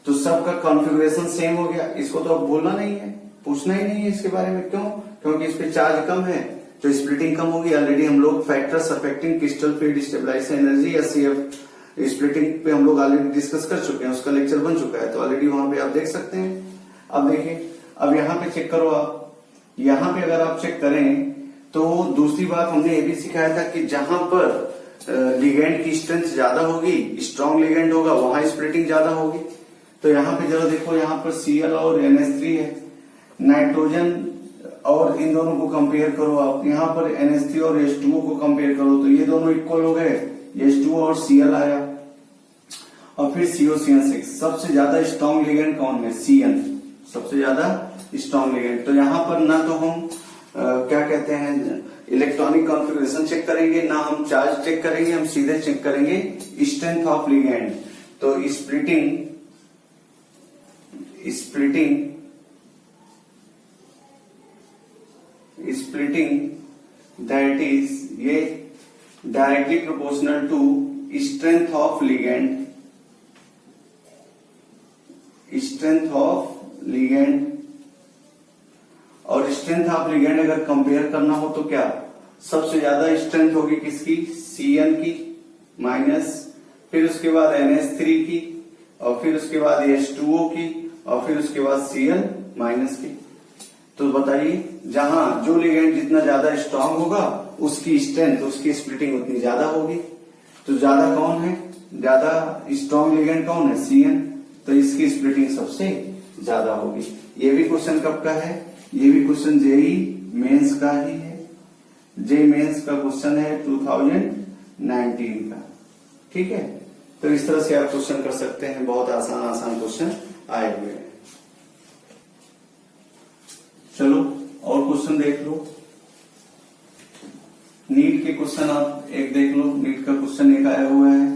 तो सबका कॉन्फ़िगरेशन सेम हो गया, इसको तो अब बोलना नहीं है, पूछना ही नहीं है इसके बारे में। क्यों? क्योंकि इस पे चार्ज कम है तो स्प्लिटिंग कम होगी। ऑलरेडी हम लोग factors affecting crystal field stabilisation energy या CF स्प्लिटिंग पे हम लोग ऑलरेडी डिस्कस कर चुके हैं, उसका लेक्चर बन चुका है, तो ऑलरेडी वहां पे आप देख सकते हैं। अब देखिए, अब यहाँ पे चेक करो आप, यहाँ पे अगर आप चेक करें तो दूसरी बात हमने ये भी सिखाया था कि जहां पर लिगेंड की स्ट्रेंथ ज्यादा होगी, स्ट्रॉन्ग लिगेंड होगा, वहां स्प्लिटिंग ज्यादा होगी। तो यहाँ पे जरा देखो, यहाँ पर Cl और NH3 है, नाइट्रोजन और इन दोनों को कंपेयर करो आप, यहाँ पर NH3 और H2O को कंपेयर करो तो ये दोनों इक्वल हो गए, H2O और Cl आया। और फिर COCN6, सबसे ज्यादा स्ट्रॉन्ग लिगेंड कौन है? CN, सबसे ज्यादा स्ट्रॉन्ग लिगेंड। तो यहाँ पर ना तो हम क्या कहते हैं इलेक्ट्रॉनिक कॉन्फ़िगरेशन चेक करेंगे, ना हम चार्ज चेक करेंगे, हम सीधे चेक करेंगे स्ट्रेंथ ऑफ लिगेंड। तो स्प्लिटिंग दैट इज ये directly proportional to strength of ligand, और स्ट्रेंथ ऑफ लिगेंड अगर कंपेयर करना हो तो क्या, सबसे ज्यादा स्ट्रेंथ होगी किसकी? Cn की माइनस, फिर उसके बाद NH3 की, और फिर उसके बाद H2O की, और फिर उसके बाद Cl माइनस की। तो बताइए, जहां जो लिगेंड जितना ज्यादा स्ट्रांग होगा उसकी स्ट्रेंथ, उसकी स्प्लिटिंग उतनी ज्यादा होगी। तो ज्यादा कौन है, ज्यादा स्ट्रांग लिगेंड कौन है? Cn, तो इसकी स्प्लिटिंग सबसे ज्यादा होगी। ये भी क्वेश्चन कब का है? ये भी क्वेश्चन जेई मेंस का ही है, जेई मेंस का क्वेश्चन है 2019 का, ठीक है। तो इस तरह से आप क्वेश्चन कर सकते हैं, बहुत आसान क्वेश्चन आए हुए हैं। चलो और क्वेश्चन देख लो, नीट के क्वेश्चन आप एक देख लो, नीट का क्वेश्चन एक आया हुआ है।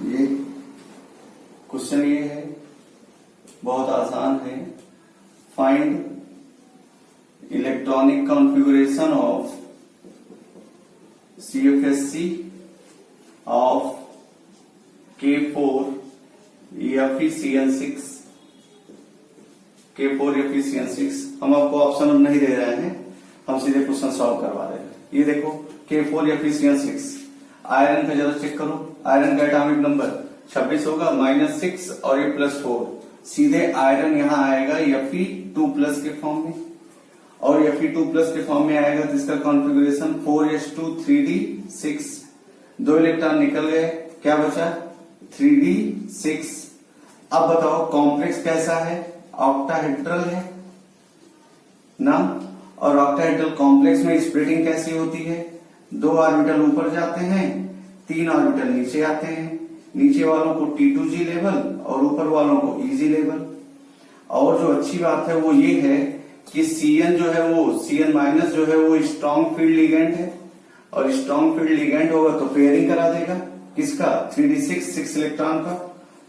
ये क्वेश्चन ये है, बहुत आसान है। Find electronic configuration of CFSC of K4 FeCN6, K4 FeCN6। हम आपको ऑप्शन अब नहीं दे रहे हैं, हम सीधे क्वेश्चन सॉल्व करवा रहे हैं। ये देखो K4 FeCN6, आयरन का जरा चेक करो, आयरन का एटॉमिक नंबर 26 होगा, -6 और ये +4, सीधे आयरन यहाँ आएगा Fe2+ के फॉर्म में, और Fe2+ के फॉर्म में आएगा तो इसका कॉन्फ़िगरेशन 4s2 3d6, 2 इलेक्ट्रॉन निकल गए, क्या बचा? 3d6। अब बताओ कॉम्प्लेक्स कैसा है? ऑक्टाहेड्रल है ना, और ऑक्टाहेड्रल कॉम्प्लेक्स में स्प्लिटिंग कैसी होती है? 2 ऑर्बिटल ऊपर जाते हैं, 3 ऑर्बिटल नीचे आते हैं, नीचे वालों को T2G लेवल और ऊपर वालों को EG लेवल। और जो अच्छी बात है वो ये है कि Cn जो है वो Cn- जो है वो स्ट्रॉन्ग फील्ड लिगेंड है, और स्ट्रॉन्ग फील्ड लिगेंड होगा तो पेयरिंग करा देगा किसका? 3d6, 6 इलेक्ट्रॉन का।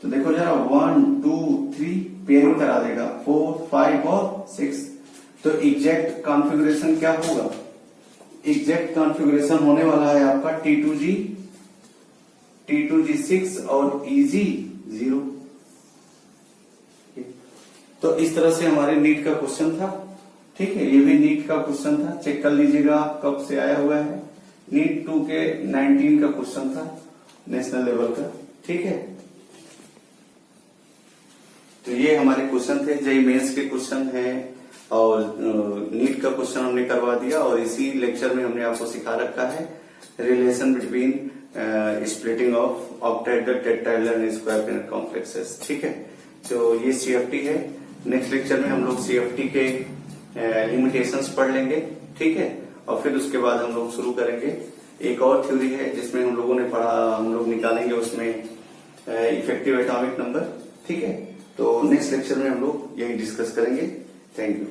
तो देखो जरा 1 2 3 पेयरिंग करा देगा, 4 5 और 6। तो एग्जैक्ट कॉन्फ़िगरेशन क्या होगा? एग्जैक्ट कॉन्फ़िगरेशन होने वाला है आपका T2G6 और EG0। तो इस तरह से हमारे नीट का क्वेश्चन था, ठीक है। ये भी नीट का क्वेश्चन था, चेक कर लीजिएगा आप कब से आया हुआ है। नीट 2 के 19 का क्वेश्चन था, नेशनल लेवल का, ठीक है। तो ये हमारे क्वेश्चन थे, जेईई मेंस के क्वेश्चन है, और नीट का क्वेश्चन हमने करवा दिया, और इसी लेक्चर में हमने आपको सिखा रखा है relation between splitting of octahedral tetrahedral and square planar complexes. ठीक है, तो ये सीएफटी है। नेक्स्ट लेक्चर में हम लोग सीएफटी के लिमिटेशंस पढ़ लेंगे। ठीक है, और फिर उसके बाद हम लोग शुरू करेंगे। एक और थ्योरी है जिसमें हम लोगों ने पढ़ा, हम लोग निकालेंगे उसमें इफेक्टिव एटॉमिक नंबर। ठीक है, तो नेक्स्ट लेक्चर में हम लोग यही डिस्कस करेंगे। Thank you.